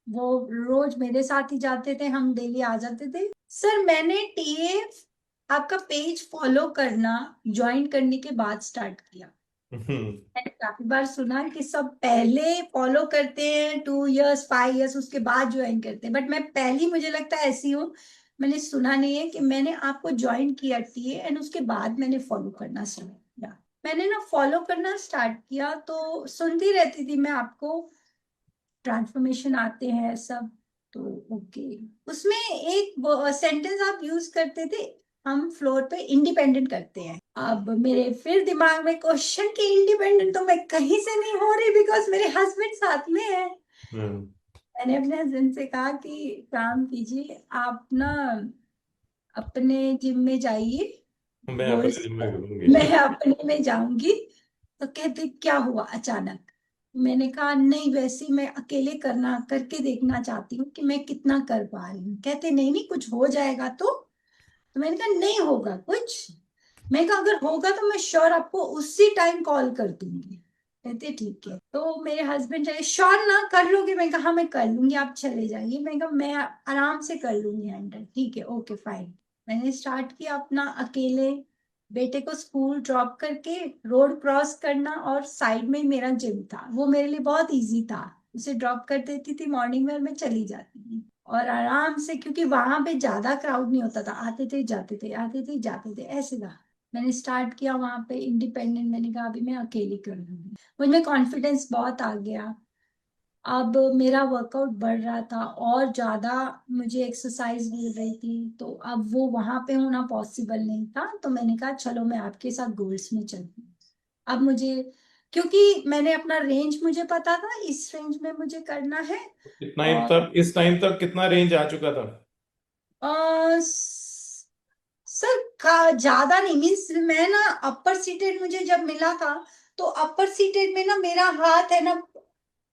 वो रोज मेरे साथ ही जाते थे, हम डेली आ जाते थे। सर मैंने टीएफ आपका पेज फॉलो करना ज्वाइन करने के बाद स्टार्ट किया।
हम्म।
मैंने काफी बार सुना कि सब पहले फॉलो करते हैं 2 इयर्स 5 इयर्स उसके बाद ज्वाइन करते हैं, बट मैं पहली मुझे लगता है ऐसी हूँ। मैंने सुना नहीं है कि मैंने आपको ज्वाइन किया टीए एंड उसके बाद मैंने फॉलो करना स्टार्ट किया। मैंने ना फॉलो करना स्टार्ट किया तो सुनती रहती थी मैं आपको, ट्रांसफॉर्मेशन आते हैं सब। तो ओके, उसमें एक सेंटेंस आप यूज करते थे, हम फ्लोर पे इंडिपेंडेंट करते हैं। अब मेरे फिर दिमाग में क्वेश्चन कि इंडिपेंडेंट तो मैं कहीं से नहीं हो रही बिकॉज मेरे हस्बैंड साथ में है।
हम्म।
मैंने अपने हस्बैंड से कहा कि काम कीजिए आप ना अपने जिम में जाइए,
मैं
गोल्स,
अपने जिम में करूंगी।
मैं अपने में जाऊंगी। तो कहते क्या हुआ अचानक। मैंने कहा नहीं वैसे ही मैं अकेले करना करके देखना चाहती हूँ कि मैं कितना कर पा रही हूँ। कहते नहीं नहीं कुछ हो जाएगा। तो मैंने कहा नहीं होगा कुछ। मैं कहा अगर होगा तो मैं श्योर आपको उसी टाइम कॉल कर दूंगी। कहते ठीक है। तो मेरे हस्बैंड चाहे श्योर ना कर लोगे, मैं कहा हाँ मैं कर लूंगी आप चले जाइए। मैं कहा मैं आराम से कर लूंगी हैंडल, ठीक है ओके फाइन। मैंने स्टार्ट किया अपना अकेले, बेटे को स्कूल ड्रॉप करके रोड क्रॉस करना, और साइड में ही मेरा जिम था, वो मेरे लिए बहुत इजी था। उसे ड्रॉप कर देती थी मॉर्निंग में और मैं चली जाती थी, और आराम से, क्योंकि वहां पे ज्यादा क्राउड नहीं होता था, आते थे जाते थे आते थे जाते थे ऐसे था। मैंने स्टार्ट किया वहां पे इंडिपेंडेंट, मैंने कहा अभी मैं अकेली कर लूंगी। मुझमें कॉन्फिडेंस बहुत आ गया। अब मेरा वर्कआउट बढ़ रहा था और ज्यादा मुझे एक्सरसाइज मिल रही थी, तो अब वो वहां पे होना पॉसिबल नहीं था। तो मैंने कहा चलो मैं आपके साथ गोल्स में चलती हूँ। अब मुझे, क्योंकि मैंने अपना रेंज मुझे पता था, इस रेंज में मुझे करना है। और
इस टाइम तक कितना रेंज आ चुका था?
सर का ज्यादा नहीं, मीन्स मैं ना अपर सीटेड मुझे जब मिला था, तो अपर सीटेड में ना मेरा हाथ है ना,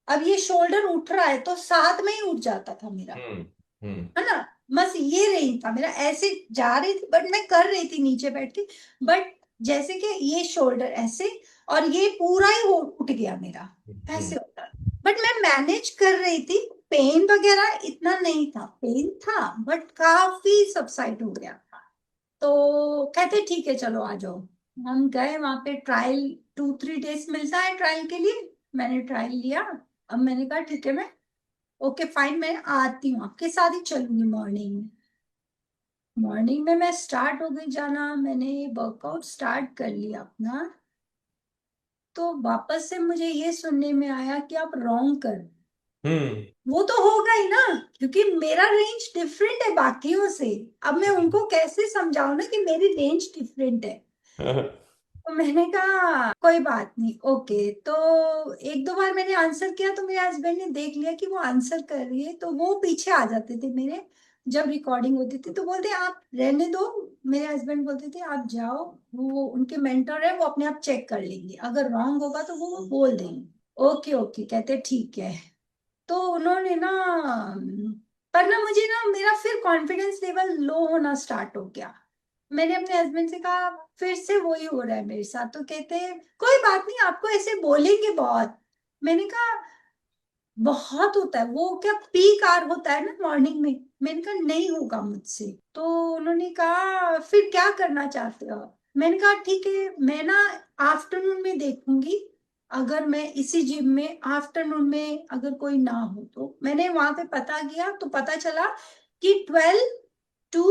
अब ये शोल्डर उठ रहा है तो साथ में ही उठ जाता था मेरा,
हम्म। हम्म।
है ना। बस ये रेंज था मेरा, ऐसे जा रही थी बट मैं कर रही थी नीचे बैठ के, बट जैसे कि ये शोल्डर ऐसे और ये पूरा ही उठ गया मेरा,
हम्म।
ऐसे होता। बट मैं मैनेज कर रही थी, पेन वगैरह इतना नहीं था, पेन था बट काफी सबसाइड हो गया। तो कहते ठीक है चलो आ जाओ। हम गए वहां पे, ट्रायल 2-3 डेज मिलता है ट्रायल के लिए। मैंने ट्रायल लिया। अब मैंने कहा ठीक है मैं ओके फाइन मैं आती हूँ आपके साथ ही चलूंगी मॉर्निंग में। मॉर्निंग में मैं स्टार्ट हो गई जाना, मैंने वर्कआउट स्टार्ट कर लिया अपना। तो वापस से मुझे ये सुनने में आया कि आप रॉन्ग कर,
हम्म।
वो तो होगा ही ना, क्योंकि मेरा रेंज डिफरेंट है बाकियों से। अब मैं उनको कैसे समझाऊं ना कि मेरी रेंज डिफरेंट है। तो मैंने कहा कोई बात नहीं ओके। तो 1-2 बार मैंने आंसर किया तो मेरे हस्बैंड ने देख लिया कि वो आंसर कर रही है, तो वो पीछे आ जाते थे मेरे, जब रिकॉर्डिंग होती थी तो बोलते आप रहने दो। मेरे हस्बैंड बोलते थे आप जाओ, वो उनके मेंटर है वो अपने आप चेक कर लेंगे, अगर रॉन्ग होगा तो वो बोल देंगे। ओके ओके कहते ठीक है। तो उन्होंने ना, पर ना मुझे ना मेरा फिर कॉन्फिडेंस लेवल लो होना स्टार्ट हो गया। मैंने अपने हस्बैंड से कहा फिर से वही हो रहा है मेरे साथ। तो कहते हैं कोई बात नहीं आपको ऐसे बोलेंगे बहुत। मैंने कहा बहुत होता है वो, क्या पीक आवर होता है ना मॉर्निंग में। मैंने कहा नहीं होगा मुझसे। तो उन्होंने कहा फिर क्या करना चाहते हो। मैंने कहा ठीक है मैं ना आफ्टरनून में देखूंगी, अगर मैं इसी जिम में आफ्टरनून में अगर कोई ना हो, तो मैंने वहां पे पता किया तो पता चला कि 12 to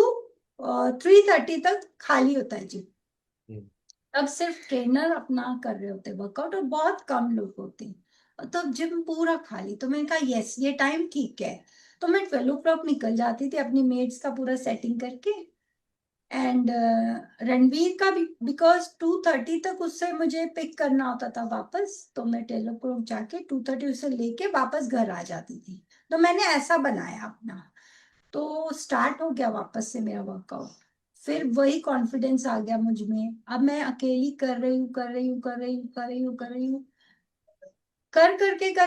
3:30 तक खाली होता है जिम।
हम्म।
अब सिर्फ ट्रेनर अपना कर रहे होते वर्कआउट और बहुत कम लोग होते हैं, और तब जिम पूरा खाली। तो मैंने कहा यस, ये टाइम ठीक है। तो मैं 12 o'clock निकल जाती थी अपनी मेड्स का पूरा सेटिंग करके, एंड रणवीर का भी, बिकॉज 2:30 तक उससे मुझे पिक करना होता था वापस, तो मैं 12 o'clock जाके 2:30 उसे लेके वापस घर आ जाती थी। तो मैंने ऐसा बनाया अपना, तो स्टार्ट हो गया वापस से मेरा वर्कआउट। फिर वही कॉन्फिडेंस आ गया मुझ में, अब मैं अकेली कर रही हूँ, कर रही हूँ, कर रही हूँ, कर रही हूँ, कर रही हूँ, कर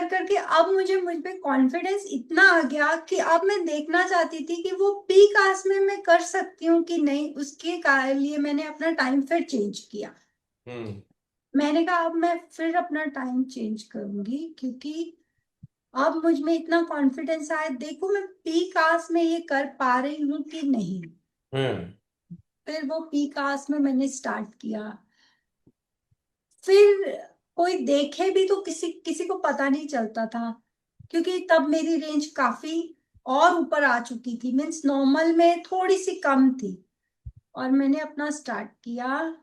करके अब मुझ पे कॉन्फिडेंस इतना आ गया कि अब मैं देखना चाहती थी कि वो पीक आवर्स में मैं कर सकती हूँ कि नहीं। उसके कारण लिए मैंने अपना टाइम फिर चेंज किया।
हम्म।
मैंने कहा अब मैं फिर अपना टाइम चेंज करूंगी, क्योंकि अब मुझ में इतना कॉन्फिडेंस आया, देखो मैं पीक आवर्स में ये कर पा रही हूँ कि नहीं।
हम्म।
फिर वो पीक आवर्स में मैंने स्टार्ट किया। फिर कोई देखे भी तो किसी किसी को पता नहीं चलता था, क्योंकि तब मेरी रेंज काफी और ऊपर आ चुकी थी, मीन्स नॉर्मल में थोड़ी सी कम थी। और मैंने अपना स्टार्ट किया,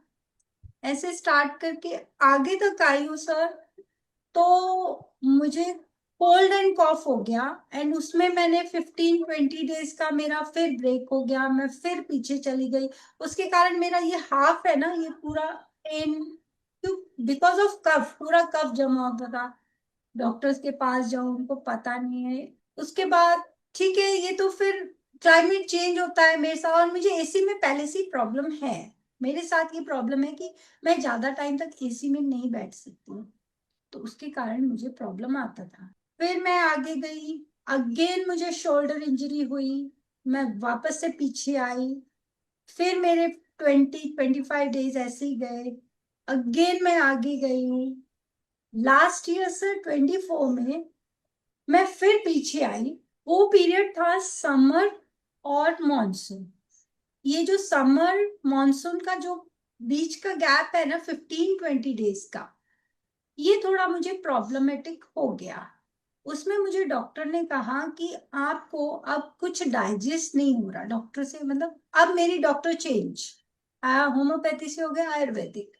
ऐसे स्टार्ट करके आगे तक आई हूँ सर। तो मुझे कोल्ड एंड कॉफ हो गया, एंड उसमें मैंने 15-20 डेज का मेरा फिर ब्रेक हो गया, मैं फिर पीछे चली गई। उसके कारण मेरा ये हाफ है ना, ये पूरा पेन, क्यों? बिकॉज ऑफ कफ, पूरा कफ जमा होता था। डॉक्टर्स के पास जाऊं, उनको पता नहीं है। उसके बाद ठीक है, ये तो फिर क्लाइमेट चेंज होता है मेरे साथ, और मुझे एसी में पहले से ही प्रॉब्लम है। मेरे साथ ये प्रॉब्लम है कि मैं ज्यादा टाइम तक एसी में नहीं बैठ सकती हूँ, तो उसके कारण मुझे प्रॉब्लम आता था। फिर मैं आगे गई, अगेन मुझे शोल्डर इंजरी हुई, मैं वापस से पीछे आई। फिर मेरे 20-25 डेज ऐसे ही गए, अगेन मैं आगे गई हूँ। लास्ट ईयर से 24 में मैं फिर पीछे आई। वो पीरियड था समर और मॉनसून। ये जो समर मॉनसून का जो बीच का गैप है ना, 15-20 डेज का, ये थोड़ा मुझे प्रॉब्लमेटिक हो गया। उसमें मुझे डॉक्टर ने कहा कि आपको अब कुछ डाइजेस्ट नहीं हो रहा, डॉक्टर से मतलब अब मेरी डॉक्टर चेंज, होम्योपैथी से हो गया आयुर्वेदिक।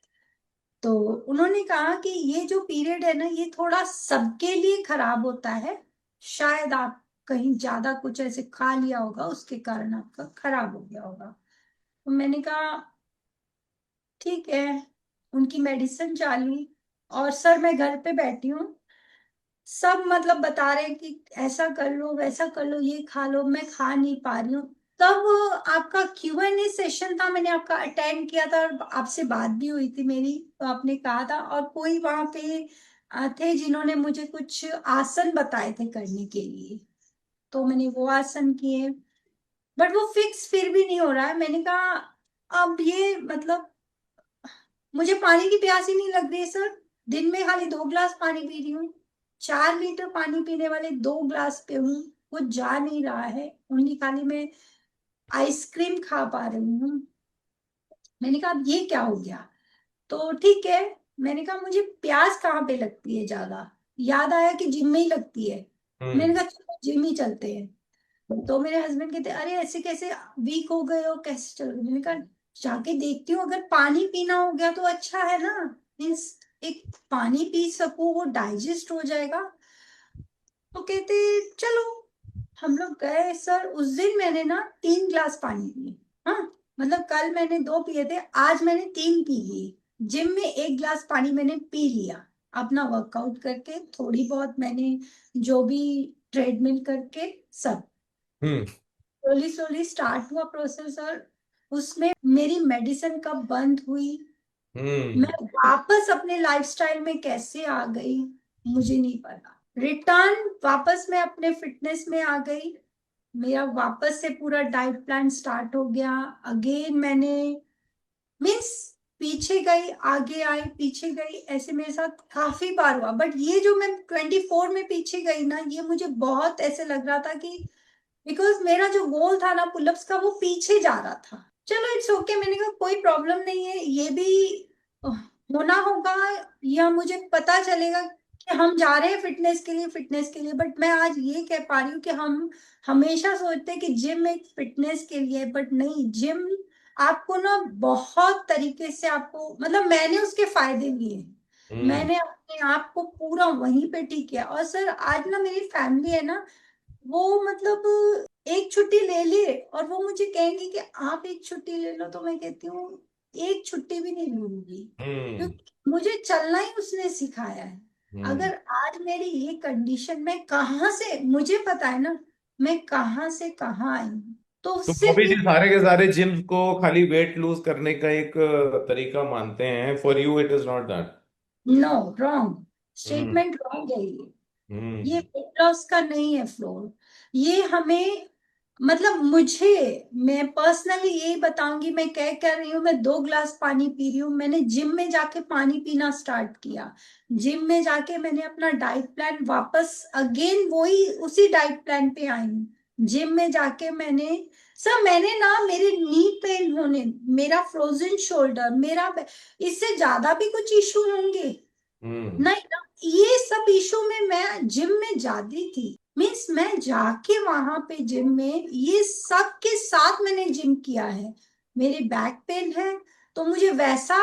तो उन्होंने कहा कि ये जो पीरियड है ना, ये थोड़ा सबके लिए खराब होता है, शायद आप कहीं ज्यादा कुछ ऐसे खा लिया होगा, उसके कारण आपका खराब हो गया होगा। तो मैंने कहा ठीक है, उनकी मेडिसिन चालू। और सर मैं घर पे बैठी हूँ, सब मतलब बता रहे हैं कि ऐसा कर लो, वैसा कर लो, ये खा लो, मैं खा नहीं पा रही हूँ। तब आपका Q&A सेशन था, मैंने आपका अटेंड किया था और आपसे बात भी हुई थी मेरी, तो आपने कहा था, और कोई वहां पे थे जिन्होंने मुझे कुछ आसन बताए थे करने के लिए, तो मैंने वो आसन किए। बट वो फिक्स फिर भी नहीं हो रहा है। मैंने कहा अब ये मतलब मुझे पानी की प्यास ही नहीं लग रही है सर। दिन में खाली 2 गिलास पानी पी रही हूँ, 4 लीटर पानी पीने वाले 2 गिलास पे हूँ, वो जा नहीं रहा है, ओनली खाली मैं आइसक्रीम खा पा रही हूँ। मैंने कहा अब ये क्या हो गया? तो ठीक है, मैंने कहा मुझे प्यास कहाँ पे लगती है ज्यादा, याद आया कि जिम में ही लगती है। मैंने
हम्म।
कहा चलो जिम ही चलते हैं। तो मेरे हस्बैंड कहते अरे ऐसे कैसे वीक हो गए हो, कैसे चल रहे? मैंने कहा जाके देखती हूँ, अगर पानी पीना हो गया तो अच्छा है ना, मीन्स एक पानी पी सकूं, वो डाइजेस्ट हो जाएगा। तो कहते चलो। हम लोग गए सर, उस दिन मैंने ना 3 गिलास पानी पिए। हाँ, मतलब कल मैंने 2 पिए थे, आज मैंने 3 पी लिए। जिम में 1 गिलास पानी मैंने पी लिया, अपना वर्कआउट करके, थोड़ी बहुत मैंने जो भी ट्रेडमिल करके सब।
हम्म।
स्लोली स्लोली स्टार्ट हुआ प्रोसेस, और उसमें मेरी मेडिसिन कब बंद हुई,
हम्म।
मैं वापस अपने लाइफस्टाइल में कैसे आ गई, मुझे नहीं पता। रिटर्न वापस मैं अपने फिटनेस में आ गई, मेरा वापस से पूरा डाइट प्लान स्टार्ट हो गया। अगेन मैंने, मीन्स पीछे गई आगे आई, पीछे गई, ऐसे मेरे साथ काफी बार हुआ। बट ये जो मैं 24 में पीछे गई ना, ये मुझे बहुत ऐसे लग रहा था कि बिकॉज मेरा जो गोल था ना पुलअप्स का, वो पीछे जा रहा था। चलो इट्स ओके, मैंने कहा कोई प्रॉब्लम नहीं है, ये भी होना होगा, या मुझे पता चलेगा कि हम जा रहे हैं फिटनेस के लिए। बट मैं आज ये कह पा रही हूँ कि हम हमेशा सोचते हैं कि जिम एक फिटनेस के लिए, बट नहीं, जिम आपको ना बहुत तरीके से आपको, मतलब मैंने उसके फायदे लिए,
हम्म।
मैंने अपने आप को पूरा वहीं पे ठीक किया। और सर आज ना मेरी फैमिली है ना, वो मतलब एक छुट्टी ले ले और वो मुझे कहेंगे कि आप एक छुट्टी ले लो, तो मैं कहती हूँ एक छुट्टी भी नहीं लूंगी,
हम्म।
क्योंकि मुझे चलना ही उसने सिखाया है।
हम्म।
अगर आज मेरी ये कंडीशन, मैं कहाँ से, मुझे पता है ना मैं कहाँ से कहाँ आई हूँ, तो
तो
सिर्फ
बॉबी जी
ये।
सारे के सारे जिम को खाली वेट लूज करने का एक तरीका मानते हैं, for you it is not that.
No, wrong
hmm.
Statement, wrong है ये
हम्म।
वेट लॉस का नहीं है फ्लोर। ये हमें, मतलब मुझे, मैं पर्सनली यही बताऊंगी, मैं क्या कर रही हूँ, मैं 2 गिलास पानी पी रही हूँ। मैंने जिम में जाके पानी पीना स्टार्ट किया, जिम में जाके मैंने अपना डाइट प्लान वापस अगेन वही उसी डाइट प्लान पे आई हूँ। जिम में जाके मैंने, सर मैंने ना, मेरे नी पेन होने, मेरा फ्रोजन शोल्डर, इससे ज्यादा भी कुछ इशू होंगे
हम्म।
नहीं ना, ये सब इशू में मैं जिम में जाती थी। मीन्स मैं जाके वहां पे जिम में ये सब के साथ मैंने जिम किया है। मेरे बैक पेन है तो मुझे वैसा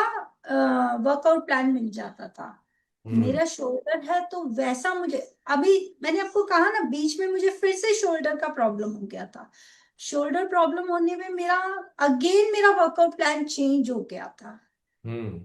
वर्कआउट प्लान मिल जाता था।
हम्म।
मेरा शोल्डर है तो वैसा मुझे, अभी मैंने आपको कहा ना बीच में मुझे फिर से शोल्डर का प्रॉब्लम हो गया था। शोल्डर प्रॉब्लम होने में मेरा अगेन मेरा वर्कआउट प्लान चेंज हो गया था।
हम्म।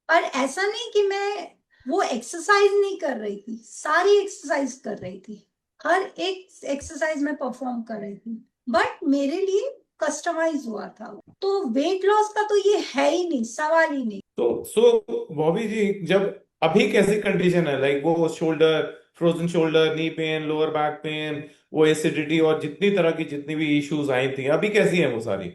पर ऐसा नहीं कि मैं वो एक्सरसाइज नहीं कर रही थी, सारी एक्सरसाइज कर रही थी, हर एक एक्सरसाइज में परफॉर्म कर रही थी, बट मेरे लिए कस्टमाइज हुआ था। तो वेट लॉस का तो ये है ही नहीं, सवाल ही नहीं।
तो बॉबी जी जब अभी कैसी कंडीशन है, लाइक वो shoulder, frozen shoulder, knee pain, lower back pain, वो एसिडिटी और जितनी तरह की जितनी भी इश्यूज आई थी, अभी कैसी है वो सारी?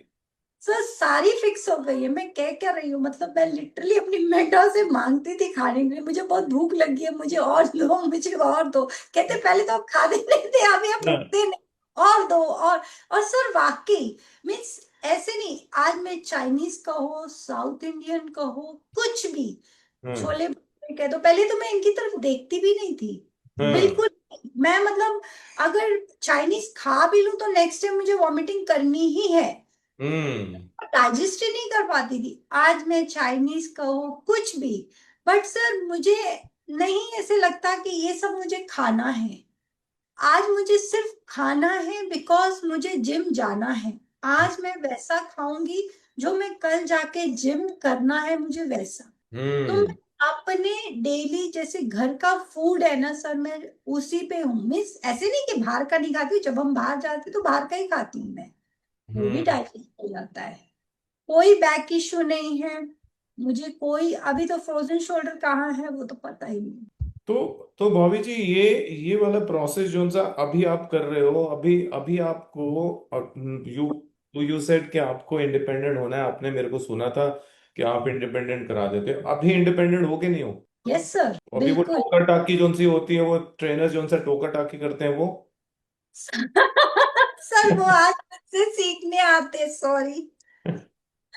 सर सारी फिक्स हो गई है। मैं क्या कर रही हूँ, मतलब मैं लिटरली अपनी मेडा से मांगती थी खाने के लिए, मुझे बहुत भूख लगी है, मुझे और दो, मुझे और दो। कहते पहले तो आप खाते नहीं थे, अभी आप
हाँ।
रुकते नहीं, और दो और सर वाकई, मीन्स ऐसे नहीं, आज मैं चाइनीज का हो, साउथ इंडियन का हो, कुछ भी,
हम्म।
छोले भटूरे कह दो, पहले तो मैं इनकी तरफ देखती भी नहीं थी,
हम्म।
बिल्कुल नहीं। मैं मतलब अगर चाइनीज खा भी लूं तो नेक्स्ट टाइम मुझे वॉमिटिंग करनी ही है,
हम्म।
डाइजेस्ट ही नहीं कर पाती थी। आज मैं चाइनीज कहो कुछ भी, बट सर मुझे नहीं ऐसे लगता कि ये सब मुझे खाना है। आज मुझे सिर्फ खाना है बिकॉज मुझे जिम जाना है। आज मैं वैसा खाऊंगी जो मैं कल जाके जिम करना है मुझे वैसा। तो
हम्म।
मैं अपने डेली जैसे घर का फूड है ना सर, मैं उसी पे हूँ। मिस ऐसे नहीं कि बाहर का नहीं खाती हूँ, जब हम बाहर जाते हैं तो बाहर का ही खाती हूँ मैं, वो भी
हम्म।
डाइजेस्ट हो जाता है। कोई बैक इश्यू नहीं है मुझे, कोई अभी तो फ्रोजन शोल्डर कहाँ है वो तो पता ही नहीं।
तो भाभी जी ये वाला प्रोसेस जो सा अभी आप कर रहे हो, अभी अभी आपको, यू यू सेड कि आपको इंडिपेंडेंट होना है, आपने मेरे को सुना था कि आप इंडिपेंडेंट करा देते हो, अभी इंडिपेंडेंट हो के नहीं हो?
यस सर,
अभी वो
बिल्कुल।
टोकर टाकी जोन सी होती है, वो ट्रेनर जोन सा टोकर टाकी करते हैं वो।
सर वो आज मुझसे सीखने आते, सॉरी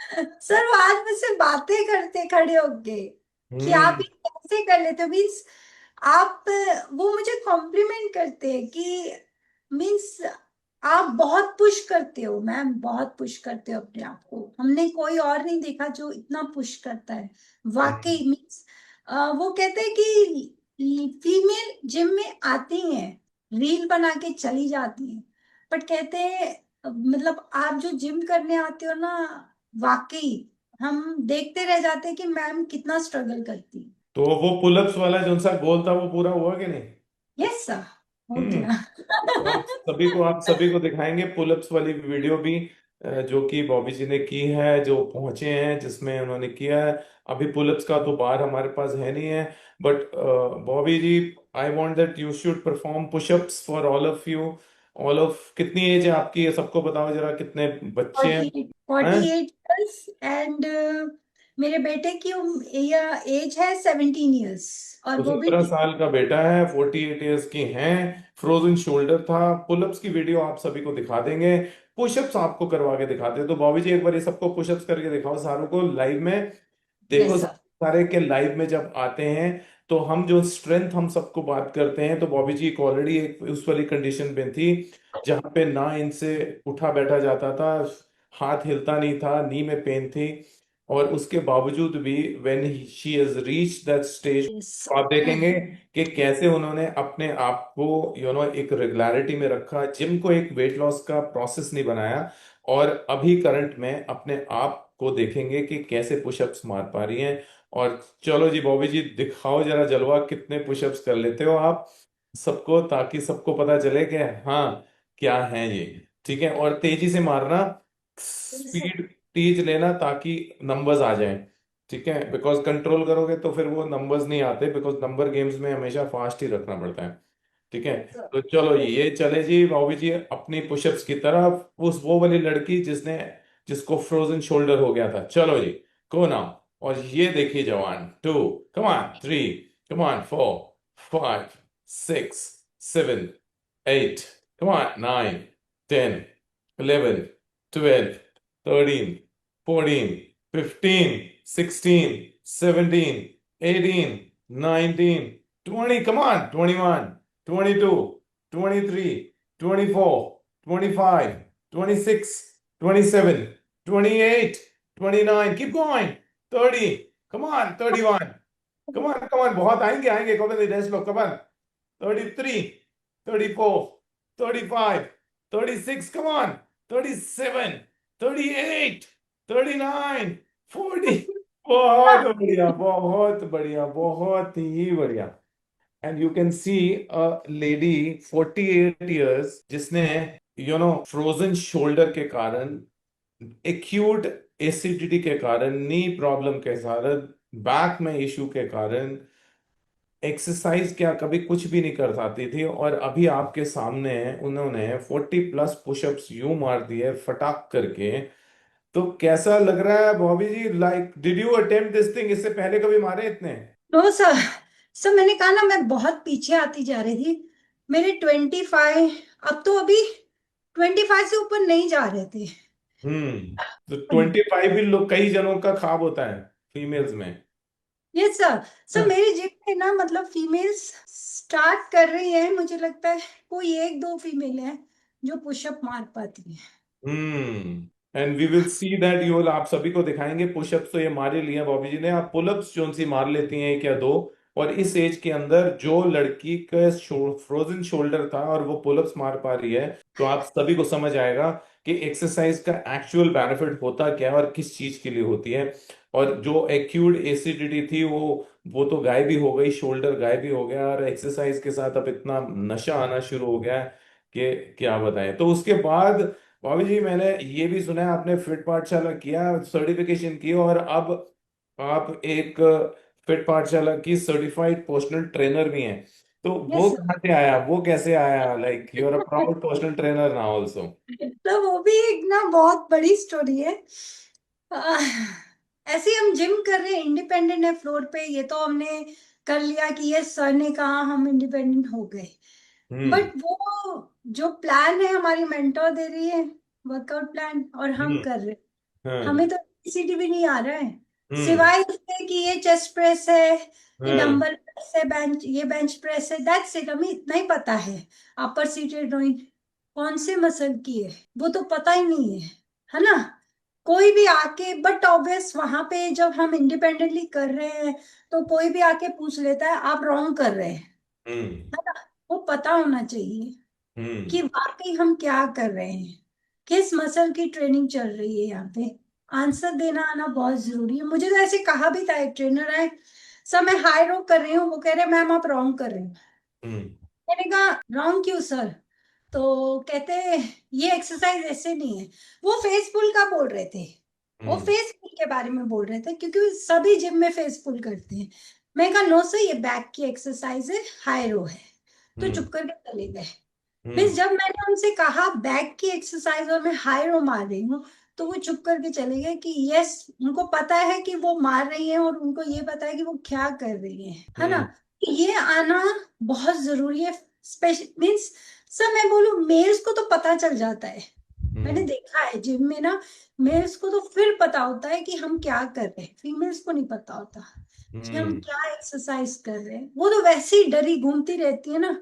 सर, वो आज मुझसे बातें करते खड़े होके कि आप
हम्म।
ये कैसे कर लेते हो, मीन्स आप, वो मुझे कॉम्प्लीमेंट करते हैं कि मीन्स आप बहुत पुश करते हो मैम, बहुत पुश करते हो अपने आप को, हमने कोई और नहीं देखा जो इतना पुश करता है। वाकई मीन्स वो कहते हैं कि फीमेल जिम में आती हैं, रील बना के चली जाती हैं, बट कहते हैं मतलब आप जो जिम करने आते हो ना, वाकई हम देखते रह जाते हैं कि मैम कितना स्ट्रगल करती है।
तो वो पुलअप्स वाला जो सा गोल था वो पूरा हुआ कि नहीं?
यस सर, हो
हम्म।
गया।
तो आप सभी को दिखाएंगे पुलअप्स वाली वीडियो भी, जो कि बॉबी जी ने की है, जो पहुंचे हैं जिसमें उन्होंने किया है। अभी पुलअप्स का तो बार हमारे पास है नहीं है, but Bobby ji, I want that you should perform pushups for all of you. All of, कितनी एज है आपकी, ये सबको बताओ जरा, कितने बच्चे हैं?
48 एंड मेरे बेटे की एज है 17 ईयर्स, और
तो
वो भी
17 साल का बेटा है, 48 ईयर्स की हैं, फ्रोजन शोल्डर था, पुलअप्स की वीडियो आप सभी को दिखा देंगे, पुशअप्स आपको करवा के दिखाते हैं। तो बॉबी जी एक बार ये सबको पुशअप्स करके दिखाओ सारों को लाइव में, देखो
यस
सब
सर।
सारे के लाइव में जब आते हैं तो हम जो स्ट्रेंथ हम सबको बात करते हैं, तो बॉबी जी ऑलरेडी एक उस वाली कंडीशन में थी जहां पे ना इनसे उठा बैठा जाता था, हाथ हिलता नहीं था, नी में पेन थी, और उसके बावजूद भी when she has reach that stage,
yes.
आप देखेंगे कि कैसे उन्होंने अपने आप को एक रेगुलरिटी में रखा, जिम को एक वेट लॉस का प्रोसेस नहीं बनाया, और अभी करंट में अपने आप को देखेंगे कि कैसे पुशअप्स मार पा रही हैं। और चलो जी बॉबी जी, दिखाओ जरा जलवा, कितने पुशअप्स कर लेते हो आप सबको, ताकि सबको पता चले कि हाँ क्या है ये। ठीक है, और तेजी से मारना, स्पीड तेज लेना, ताकि नंबर्स आ जाएं। ठीक है, बिकॉज कंट्रोल करोगे तो फिर वो नंबर्स नहीं आते, बिकॉज नंबर गेम्स में हमेशा फास्ट ही रखना पड़ता है। ठीक है, तो चलो जी, ये चले जी बॉबी जी अपनी पुशअप्स की तरफ, उस वो वाली लड़की जिसको फ्रोजन शोल्डर हो गया था। चलो जी, को नाउ, और ये देखिए जवान, 2, come on, 3, come on, 4, 5, 6, 7, 8, come on, 9, 10, 11, 12, 13, 14, 15, 16, 17, 18, 19, 20, come on, 21, 22, 23, 24, 25, 26, 27, 28, 29, keep going, 30, come on, 31, come on, बहुत आएंगे आएंगे, कब तक rest low, come on, 33, 34, 35, 36, come on, 37, 38, 39, 40, बहुत बढ़िया, बहुत बढ़िया, बहुत ही बढ़िया। And you can see a lady 48 years, जिसने फ्रोजन शोल्डर के कारण, एक्यूट एसिडिटी के कारण, नी प्रॉब्लम के कारण, बैक में इशू के कारण, एक्सरसाइज क्या कभी कुछ भी नहीं कर पाती थी, और अभी आपके सामने उन्होंने 40+ पुशअप्स यूं मार दिए फटाक करके। तो कैसा लग रहा है Bobby ji? Like did you attempt this thing? इससे पहले कभी मारे इतने?
No sir. सर मैंने कहा ना, मैं बहुत पीछे आती जा रही थी। मेरे 25, अब तो अभी 25 से ऊपर नहीं जा रहे थे।
तो 25 भी लोग, कई जनों का ख्वाब होता है फीमेल्स में।
Yes sir. सर मेरी जिम में ना, मतलब फीमेल्स स्टार्ट कर रही है, मुझे लगता है कोई एक दो फीमेल है जो पुशअप मार पाती है।
And we will see that, you will, आप सभी को दिखाएंगे पुशअप्स तो ये मार ही लिए बॉबी जी ने, आप पुलअप्स जो सी मार लेती हैं एक या दो। और इस एज के अंदर जो लड़की का फ्रोजन शोल्डर था और वो पुलअप्स मार पा रही है, तो आप सभी को समझ आएगा कि एक्सरसाइज का एक्चुअल बेनिफिट होता क्या है और किस चीज के लिए होती है। और जो एक्यूट एसिडिटी थी वो तो गायब ही हो गई, शोल्डर गायब ही हो गया, और एक्सरसाइज के साथ अब इतना नशा आना शुरू हो गया है कि क्या बताएं। तो उसके बाद भाभी जी, मैंने ये भी सुना है आपने फिट पाठशाला किया, सर्टिफिकेशन की, और अब आप एक फिट पाठशाला की सर्टिफाइड पर्सनल ट्रेनर भी हैं। तो वो
यस
कहाँ से आया, वो कैसे आया? Like you are a proud personal trainer now also.
तो वो भी एक ना बहुत बड़ी स्टोरी है। आह, ऐसे ही हम जिम कर रहे हैं, इंडिपेंडेंट है फ्लोर पे, ये तो हमने कर लिया कि ये सर ने कहा, हम इंडिपेंडेंट हो गए।
हम्म।
बट वो जो प्लान है, हमारी मेंटोर दे रही है वर्कआउट प्लान, और हम
हम्म।
कर रहे हैं।
हाँ।
हमें तो सीटी भी नहीं आ रहा है,
हम्म।
सिवाय इसके कि ये चेस्ट प्रेस है, ये
हाँ।
डंबल प्रेस है, बेंच प्रेस है, दैट्स इट। हमें इतना ही पता है। अपर सीटेड रोइंग कौन से मसल की है वो तो पता ही नहीं है ना? कोई भी आके, बट ऑब्वियस वहां पे जब हम इंडिपेंडेंटली कर रहे हैं, तो कोई भी आके पूछ लेता है आप रॉन्ग कर रहे हैं,
हम्म।
है ना? वो पता होना चाहिए
हम्म।
कि वाकई हम क्या कर रहे हैं, किस मसल की ट्रेनिंग चल रही है यहाँ पे। आंसर देना आना बहुत जरूरी है। मुझे तो ऐसे कहा भी था, एक ट्रेनर है, सर मैं हाई रो कर रही हूँ, वो कह रहे मैम आप रॉन्ग कर रहे हैं।
हम्म।
मैंने कहा रॉन्ग क्यों सर? तो कहते ये एक्सरसाइज ऐसे नहीं है। वो फेस पुल का बोल रहे थे, वो
हम्म।
फेस पुल के बारे में बोल रहे थे, क्योंकि सभी जिम में फेस पुल करते हैं। मैं कहा नो सर, ये बैक की एक्सरसाइज है, हाई रो है। तो
हम्म।
चुप करके चले गए। मीन्स
हम्म।
जब मैंने उनसे कहा बैक की एक्सरसाइज और मैं हाई रो मार रही हूँ, तो वो चुप करके चले गए कि यस, उनको पता है कि वो मार रही हैं, और उनको ये पता है कि वो क्या कर रही हैं, है ना?
हम्म।
ये आना बहुत जरूरी है। स्पेशल मीन्स, सर मैं बोलूं, मेल्स को तो पता चल जाता है। मैंने
हम्म।
देखा है जिम में ना, मेल्स को तो फिर पता होता है कि हम क्या कर रहे हैं, फीमेल्स को नहीं पता होता। कि हम
हम्म
क्या एक्सरसाइज कर रहे हैं। वो तो वैसे ही डरी घूमती रहती है ना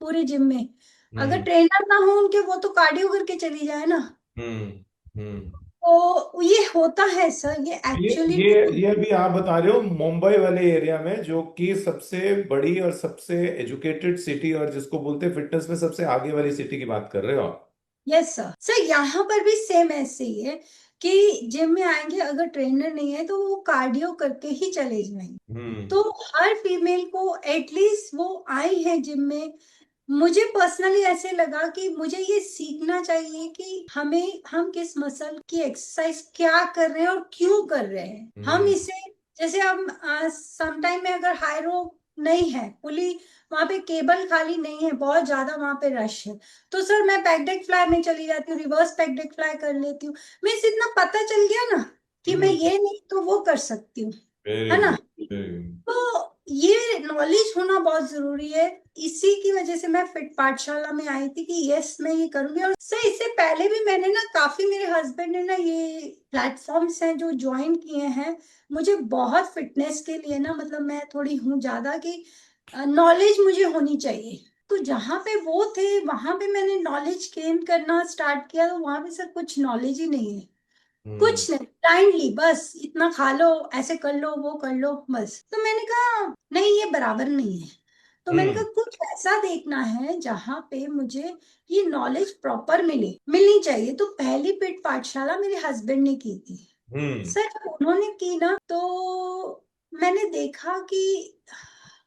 पूरे जिम में। अगर
हम्म
ट्रेनर ना हो उनके, वो तो कार्डियो करके चली जाए ना।
हम्म हम्म।
तो ये होता है सर, ये
ये
एक्चुअली
ये
में।
ये अभी आप बता रहे हो मुंबई वाले एरिया में, जो कि सबसे बड़ी और सबसे एजुकेटेड सिटी और जिसको बोलते हैं फिटनेस में सबसे आगे वाली सिटी की बात कर रहे हो आप।
यस सर, सर यहाँ पर भी सेम ऐसे ही है कि जिम में आएंगे, अगर ट्रेनर नहीं है तो वो कार्डियो करके ही चले जाएंगे।
हम्म
तो हर फीमेल को एटलीस्ट वो आई है जिम में। मुझे पर्सनली ऐसे लगा कि मुझे ये सीखना चाहिए कि हम किस मसल की एक्सरसाइज क्या कर रहे हैं और क्यों कर रहे हैं हम
हम्म
इसे। जैसे हम समटाइम में अगर हाई रोप नहीं है, पुली वहां पे केबल खाली नहीं है, बहुत ज्यादा वहां पे रश है, तो सर मैं पैकडेक फ्लाई में चली जाती हूँ, रिवर्स पैकडेक फ्लाई कर लेती हूँ। मैं इतना पता चल गया ना कि मैं
हम्म।
ये नहीं तो वो कर सकती हूँ,
वेरी
है ना।
Good, very good.
तो ये नॉलेज होना बहुत जरूरी है। इसी की वजह से मैं फिट पाठशाला में आई थी कि यस मैं ये करूंगी। और सर इससे पहले भी मैंने ना काफी, मेरे हस्बैंड ने ना ये प्लेटफॉर्म्स हैं जो ज्वाइन किए हैं मुझे बहुत फिटनेस के लिए ना, मतलब मैं थोड़ी हूँ ज्यादा कि नॉलेज मुझे होनी चाहिए। तो जहाँ पे वो थे वहां पे मैंने नॉलेज गेन करना स्टार्ट किया, तो वहां पे सर कुछ नॉलेज ही नहीं है।
हम्म
कुछ नहीं, ब्लाइंडली बस इतना खा लो, ऐसे कर लो, वो कर लो बस। तो मैंने कहा नहीं ये बराबर नहीं है। तो मैंने कहा
हम्म
कुछ ऐसा देखना है जहां पे मुझे ये नॉलेज प्रॉपर मिलनी चाहिए। तो पहली पेट पाठशाला मेरे हस्बैंड ने की थी।
हम्म
सर जब उन्होंने की ना तो मैंने देखा कि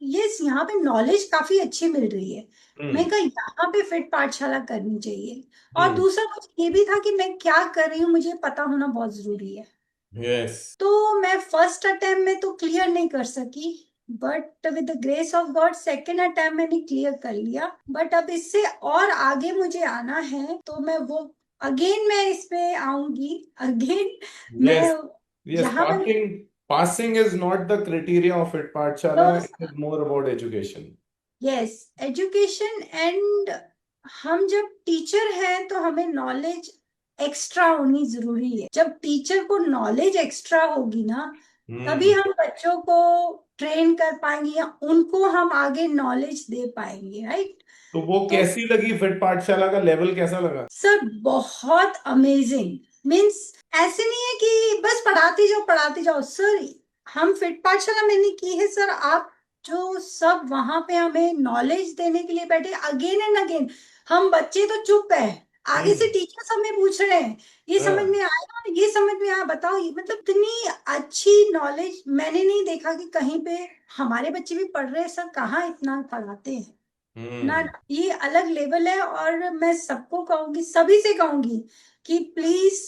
ये यहाँ पे नॉलेज काफी अच्छी मिल रही है। मैं
हम्म
कहा यहाँ पे फिट पाठशाला करनी चाहिए। और
हम्म।
दूसरा कुछ ये भी था कि मैं क्या कर रही हूँ मुझे पता होना बहुत जरूरी है।
यस।
तो मैं फर्स्ट अटेम्प्ट में तो क्लियर नहीं कर सकी, but with the grace of God second attempt मैंने क्लियर कर लिया। बट अब इससे और आगे मुझे आना है तो मैं वो अगेन मैं इस पे आऊंगी अगेन। मैं
यस। यस,
जहां पे
passing is not the criteria of it पाठशाला, it is more about education.
Yes education and हम जब टीचर हैं तो हमें नॉलेज एक्स्ट्रा होनी जरूरी है। जब टीचर को नॉलेज एक्स्ट्रा होगी ना तभी
हम्म।
हम बच्चों को ट्रेन कर पाएंगे या उनको हम आगे नॉलेज दे पाएंगे, राइट।
तो वो
तो
कैसी लगी फिट पाठशाला का लेवल कैसा लगा?
सर बहुत अमेजिंग, मीन्स ऐसे नहीं है कि बस पढ़ाते जाओ सर। हम फिट पाठशाला मैंने की है सर, आप जो सब वहां पे हमें नॉलेज देने के लिए बैठे अगेन एंड अगेन। हम बच्चे तो चुप है, आगे से
हम्म।
टीचर्स हमें पूछ रहे हैं ये समझ
हाँ।
में आया, ये समझ में आया, बताओ। ये मतलब इतनी अच्छी नॉलेज मैंने नहीं देखा कि कहीं पे हमारे बच्चे भी पढ़ रहे हैं सर, कहाँ इतना पढ़ाते हैं ना।
हम्म
ये अलग लेवल है। और मैं सबको कहूंगी, सभी से कहूंगी कि प्लीज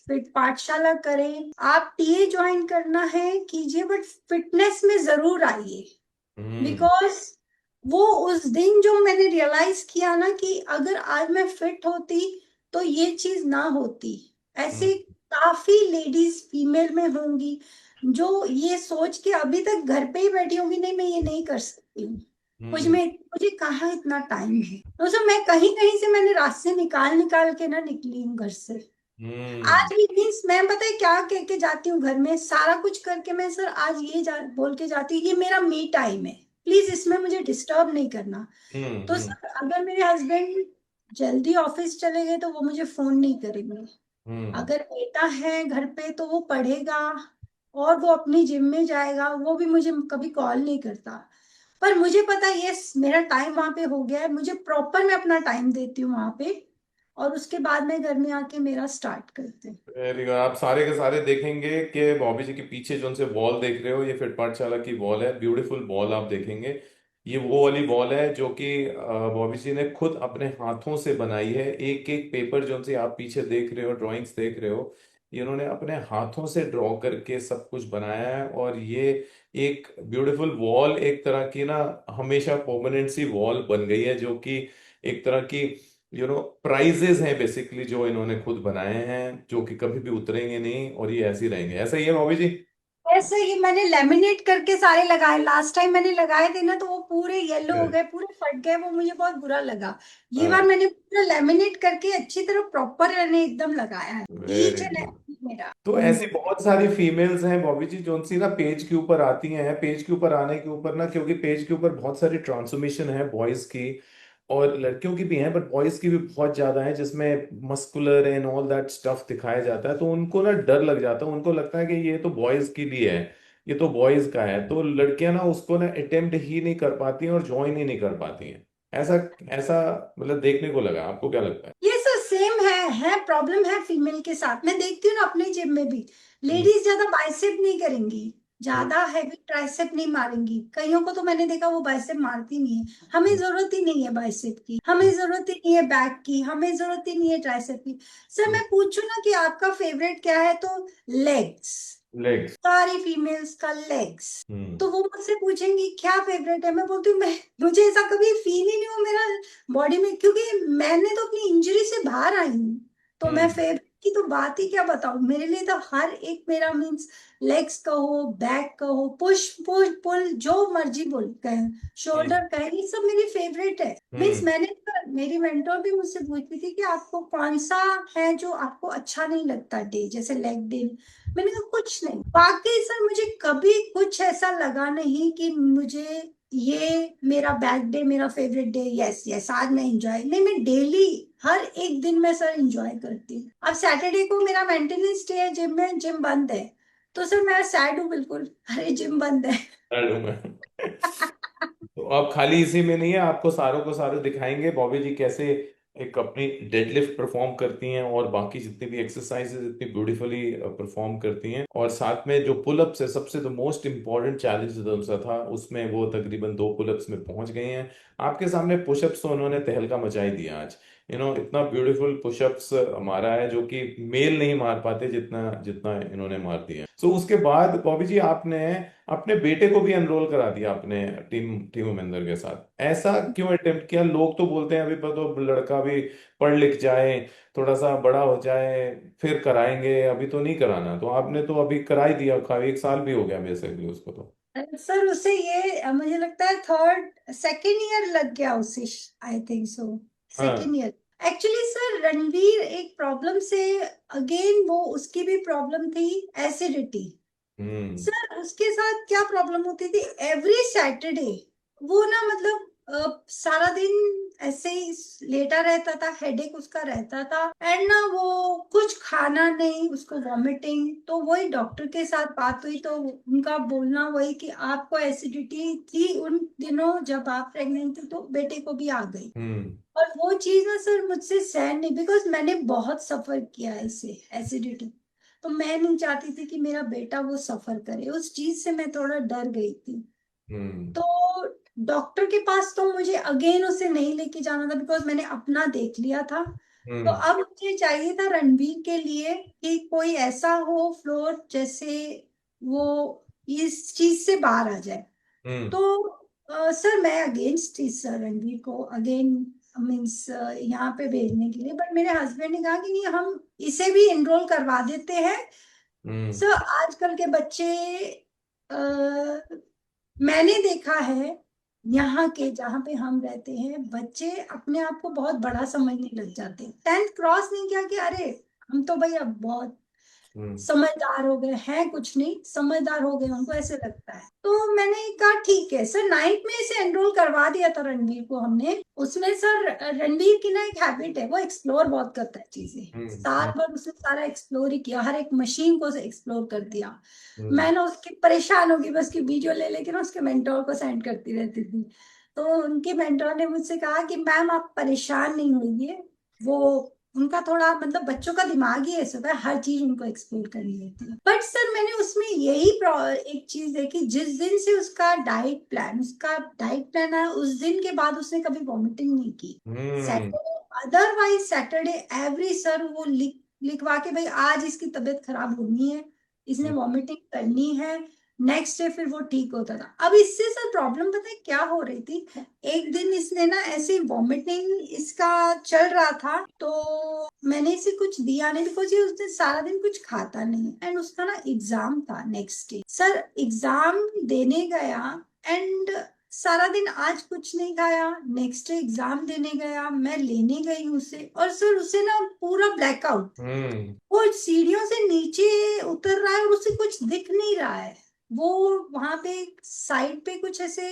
फिट पाठशाला करें। आप टीए ज्वाइन करना है कीजिए, बट फिटनेस में जरूर आइए।
हम्म
बिकॉज वो उस दिन जो मैंने रियलाइज किया ना कि अगर आज मैं फिट होती तो ये चीज ना होती।
हम्म
ऐसे काफी लेडीज फीमेल में होंगी जो ये सोच के अभी तक घर पे ही बैठी होंगी, नहीं मैं ये नहीं कर सकती हूँ,
हम्म
मुझे कहाँ इतना टाइम है। तो सर मैं कहीं कहीं से मैंने रास्ते निकाल निकाल के ना निकली हूँ घर से।
हम्म
आज भी मीन्स मैं पता है क्या कह के जाती हूँ घर में, सारा कुछ करके मैं सर आज बोल के जाती हूँ ये मेरा मी टाइम है, प्लीज इसमें मुझे डिस्टर्ब नहीं करना। तो
हम्म
सर अगर मेरे हस्बैंड जल्दी ऑफिस चले गए तो वो मुझे फोन नहीं करेंगे।
हम्म
अगर बेटा है घर पे तो वो पढ़ेगा और वो अपनी जिम में जाएगा, वो भी मुझे कभी कॉल नहीं करता। पर मुझे पता है यस मेरा टाइम वहां पे हो गया है, मुझे प्रॉपर मैं अपना टाइम देती हूँ वहां पे। और उसके बाद मैं घर में आके मेरा स्टार्ट करते हैं।
Very good. आप सारे के सारे देखेंगे कि बॉबी जी के पीछे जो उनसे वॉल देख रहे हो, ये फिट पाठशाला की वॉल है, ब्यूटीफुल वॉल आप देखेंगे। ये वो वाली वॉल है जो कि बॉबी जी ने खुद अपने हाथों से बनाई है। एक एक पेपर जो उनसे आप पीछे देख रहे हो, ड्राइंग्स देख रहे हो, ये उन्होंने अपने हाथों से ड्रॉ करके सब कुछ बनाया है। और ये एक ब्यूटीफुल वॉल एक तरह की ना हमेशा परमानेंट सी वॉल बन गई है, जो कि एक तरह की प्राइजेस हैं बेसिकली जो इन्होंने खुद बनाए हैं, जो कि कभी भी उतरेंगे नहीं और ये ऐसे ही रहेंगे। ऐसा ही है बॉबी जी?
ऐसे ही मैंने लेमिनेट करके सारे लगाए, लास्ट टाइम मैंने लगाए थे ना तो वो पूरे येलो हो गए, पूरे फट गए, वो मुझे बहुत बुरा लगा। ये बार मैंने पूरा लेमिनेट करके अच्छी तरह प्रॉपर मैंने एकदम लगाया है ईच
वेरी
एंड
गुड।
मेरा।
तो ऐसी बहुत सारी फीमेल्स हैं बॉबी जी जो सी ना पेज के ऊपर आती हैं, पेज के ऊपर आने के ऊपर ना, क्योंकि पेज के ऊपर बहुत सारी ट्रांसफॉर्मेशन है बॉयज की और लड़कियों की भी है, बट बॉयज की भी बहुत ज्यादा है, जिसमें muscular and all that stuff दिखाया जाता है। तो उनको ना डर लग जाता है, उनको लगता है कि ये तो बॉयज के लिए है, ये तो बॉयज का है, तो लड़कियां ना उसको ना अटेम्प्ट ही नहीं कर पाती हैं और ज्वाइन ही नहीं कर पाती हैं। ऐसा ऐसा मतलब देखने को लगा, आपको क्या लगता है?
ये सब सेम है प्रॉब्लम है फीमेल के साथ। मैं देखती हूँ ना अपने जिम में भी,
हम्म।
लेडीज ज्यादा बाइसेप नहीं करेंगी,
हम्म।
ज्यादा हैवी ट्राइसेप नहीं मारेंगी। कईयों को तो मैंने देखा वो बाइसेप मारती नहीं है। हमें जरूरत ही नहीं है बाइसेप की, हमें जरूरत ही नहीं है बैक की, हमें जरूरत ही नहीं है ट्राइसेप की। सर मैं पूछूं ना कि आपका फेवरेट क्या है, तो लेग्स।
लेग्स।
सारी फीमेल्स का लेग्स।
हम्म।
तो वो मुझसे पूछेंगी क्या फेवरेट है, मैं बोलती हूँ मैं, मुझे ऐसा कभी फील ही नहीं हुआ मेरा बॉडी में, क्योंकि मैंने तो अपनी इंजरी से बाहर आई हूँ। तो मैं
हम्म।
फेवरेट की तो बात ही क्या बताऊं, मेरे लिए तो हर एक मेरा मीन्स, लेग्स कहो, बैक कहो, पुश पुश पुल, जो मर्जी बोल कहे,
हम्म।
शोल्डर कहे, ये सब मेरी फेवरेट है। मीन्स
हम्म।
मैंने, मेरी मेंटोर भी मुझसे पूछती थी कि आपको कौन सा है जो आपको अच्छा नहीं लगता डे, जैसे लेग डे। मैंने कहा कुछ नहीं, वाकई सर मुझे कभी कुछ ऐसा लगा नहीं कि मुझे ये मेरा बैक डे मेरा फेवरेट डे, यस यस आज मैं एंजॉय नहीं, मैं डेली हर एक दिन में सर एंजॉय करती हूँ। अब सैटरडे को मेरा मेंटेनेंस डे है, जिम में जिम बंद है, तो सर मैं सैड हूँ बिल्कुल, अरे जिम बंद है।
लड़ूंगा। तो अब खाली इसी में नहीं है, आपको सारों को सारे दिखाएंगे बॉबी जी कैसे एक अपनी डेडलिफ्ट परफॉर्म करती हैं और बाकी जितनी भी एक्सरसाइजेज इतनी ब्यूटीफुली परफॉर्म करती हैं, और साथ में जो पुलअप्स है, सबसे तो मोस्ट इम्पॉर्टेंट चैलेंज जो उनका था उसमें वो तकरीबन 2 पुलअप्स में पहुंच गए हैं। आपके सामने पुशअप्स तो उन्होंने तहलका मचाई दिया आज। इतना ब्यूटीफुल पुशअप्स हमारा है जो कि मेल नहीं मार पाते जितना जितना इन्होंने मार दिया। सो उसके बाद बॉबी जी आपने अपने बेटे को भी एनरोल करा दिया अपने टीम टीम महेंद्र के साथ। ऐसा क्यों अटेम्प्ट किया? लोग तो बोलते हैं अभी पर तो लड़का भी पढ़ लिख जाए, थोड़ा सा बड़ा हो जाए फिर कराएंगे, अभी तो नहीं कराना, तो आपने तो अभी करा ही दिया, 1 साल भी हो गया बेसिकली उसको तो।
सर उसे ये मुझे लगता है थर्ड सेकेंड ईयर लग गया उसे, आई थिंक सो,
हाँ।
Second year. Actually sir Ranveer एक प्रॉब्लम से, अगेन वो उसकी भी प्रॉब्लम थी, एसिडिटी।
हम्म।
सर उसके साथ क्या प्रॉब्लम होती थी, एवरी सैटरडे वो ना मतलब सारा दिन ऐसे ही लेटा रहता था, हेडेक उसका रहता था, एंड ना वो कुछ खाना नहीं, उसको वॉमिटिंग। तो वही डॉक्टर के साथ बात हुई तो उनका बोलना वही कि आपको एसिडिटी थी उन दिनों जब आप प्रेग्नेंट थे, तो बेटे को भी आ गई।
हम्म।
और वो चीज ना सर मुझसे सहन नहीं, बिकॉज मैंने बहुत सफर किया है इससे, एसिडिटी। तो मैं नहीं चाहती थी कि मेरा बेटा वो सफर करे, उस चीज से मैं थोड़ा डर गई थी।
हम्म।
तो डॉक्टर के पास तो मुझे अगेन उसे नहीं लेके जाना था, बिकॉज मैंने अपना देख लिया था। तो
हम्म।
अब मुझे चाहिए था रणबीर के लिए कि कोई ऐसा हो फ्लोर जैसे वो इस चीज से बाहर आ जाए।
हम्म।
तो सर मैं अगेंस्ट थी सर रणबीर को अगेन मीन्स यहाँ पे भेजने के लिए, बट मेरे हस्बैंड ने कहा कि नहीं हम इसे भी एनरोल करवा देते हैं।
हम्म।
सर आजकल के बच्चे, अ, मैंने देखा है यहाँ के जहाँ पे हम रहते हैं, बच्चे अपने आप को बहुत बड़ा समझने लग जाते हैं। 10th क्रॉस नहीं किया कि अरे हम तो भाई अब बहुत
हम्म।
समझदार हो गए हैं, कुछ नहीं समझदार हो गए, उनको ऐसे लगता है। तो मैंने कहा ठीक है सर, 9th में इसे एनरोल करवा दिया था रणवीर को हमने। उसमें सर रणवीर की ना एक हैबिट है, वो एक्सप्लोर बहुत करता है चीजें। साल
हम्म।
भर उसने सारा एक्सप्लोर ही किया, हर एक मशीन को एक्सप्लोर कर दिया।
हम्म।
मैं ना उसकी परेशान होगी, बस की वीडियो ले लेके ना उसके मेंटोर को सेंड करती रहती थी। तो उनके मेंटोर ने मुझसे कहा कि मैम आप परेशान नहीं होइए, वो उनका थोड़ा मतलब बच्चों का दिमाग ही ऐसा होता है, हर चीज उनको एक्सप्लोर करनी होती है। बट सर मैंने उसमें यही एक चीज देखी, जिस दिन से उसका डाइट प्लान आया, उस दिन के बाद उसने कभी वॉमिटिंग नहीं की।
Hmm.
Saturday, otherwise Saturday every sir वो लिखवा के भाई आज इसकी तबीयत खराब होनी है, इसने वॉमिटिंग करनी है, नेक्स्ट डे फिर वो ठीक होता था। अब इससे सर प्रॉब्लम पता है क्या हो रही थी, एक दिन इसने ना ऐसे वॉमिटिंग इसका चल रहा था, तो मैंने इसे कुछ दिया नहीं, बिकॉज ये उस दिन सारा दिन कुछ खाता नहीं, एंड उसका ना एग्जाम था नेक्स्ट डे। सर एग्जाम देने गया, एंड सारा दिन आज कुछ नहीं खाया, नेक्स्ट डे एग्जाम देने गया, मैं लेने गई उसे, और सर उसे ना पूरा ब्लैकआउट,
हम्म।
वो सीढ़ियों से नीचे उतर रहा है और उसे कुछ दिख नहीं रहा है। वो वहां पे साइड पे कुछ ऐसे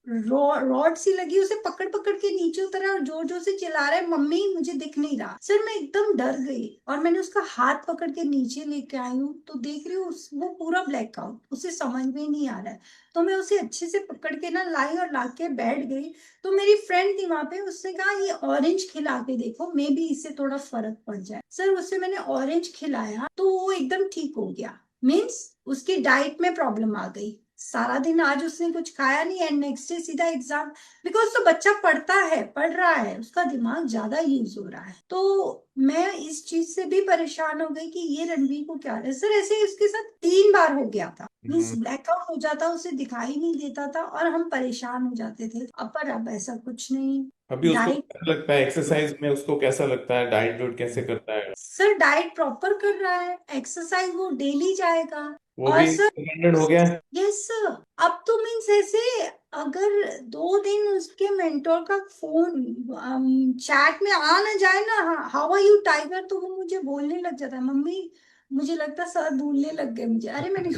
रॉड सी लगी, उसे पकड़ पकड़ के नीचे उतरा और जोर जोर से चिल्ला रहा है, मम्मी मुझे दिख नहीं रहा। सर मैं एकदम डर गई और मैंने उसका हाथ पकड़ के नीचे लेके आई हूँ, तो देख रही हूँ वो पूरा ब्लैकआउट, उसे समझ में ही नहीं आ रहा है। तो मैं उसे अच्छे से पकड़ के ना लाई और लाके बैठ गई। तो मेरी फ्रेंड थी वहां पे, उसने कहा ये ऑरेंज खिला के देखो, मे बी इससे थोड़ा फर्क पड़ जाए। सर उसे मैंने ऑरेंज खिलाया तो वो एकदम ठीक हो गया। मीन्स उसकी डाइट में प्रॉब्लम आ गई। सारा दिन आज उसने कुछ खाया नहीं एंड नेक्स्ट डे सीधा एग्जाम। बिकॉज तो बच्चा पढ़ता है, पढ़ रहा है, उसका दिमाग ज्यादा यूज हो रहा है। तो मैं इस चीज से भी परेशान हो गई कि ये रणवीर को क्या है। सर ऐसे ही उसके साथ 3 बार हो गया था। मीन्स
हम्म।
ब्लैकआउट हो जाता, उसे दिखाई नहीं देता था और हम परेशान हो जाते थे। पर अब ऐसा कुछ नहीं।
अभी उसको
डाइट,
कैसा लगता है एक्सरसाइज में, उसको कैसा लगता है, डाइट वाइट कैसे करता है?
सर डाइट प्रॉपर कर रहा है, एक्सरसाइज वो डेली जाएगा।
वो
और
भी
सर,
इंडिपेंडेंट हो गया है?
यस सर, अब तो मीन्स ऐसे, अगर 2 दिन उसके मेंटोर का फोन चैट में आ ना जाए ना, हाउ आर यू टाइगर, तो वो मुझे बोलने लग जाता है, मम्मी मुझे लगता है सर भूलने लग गए मुझे। अरे मैंने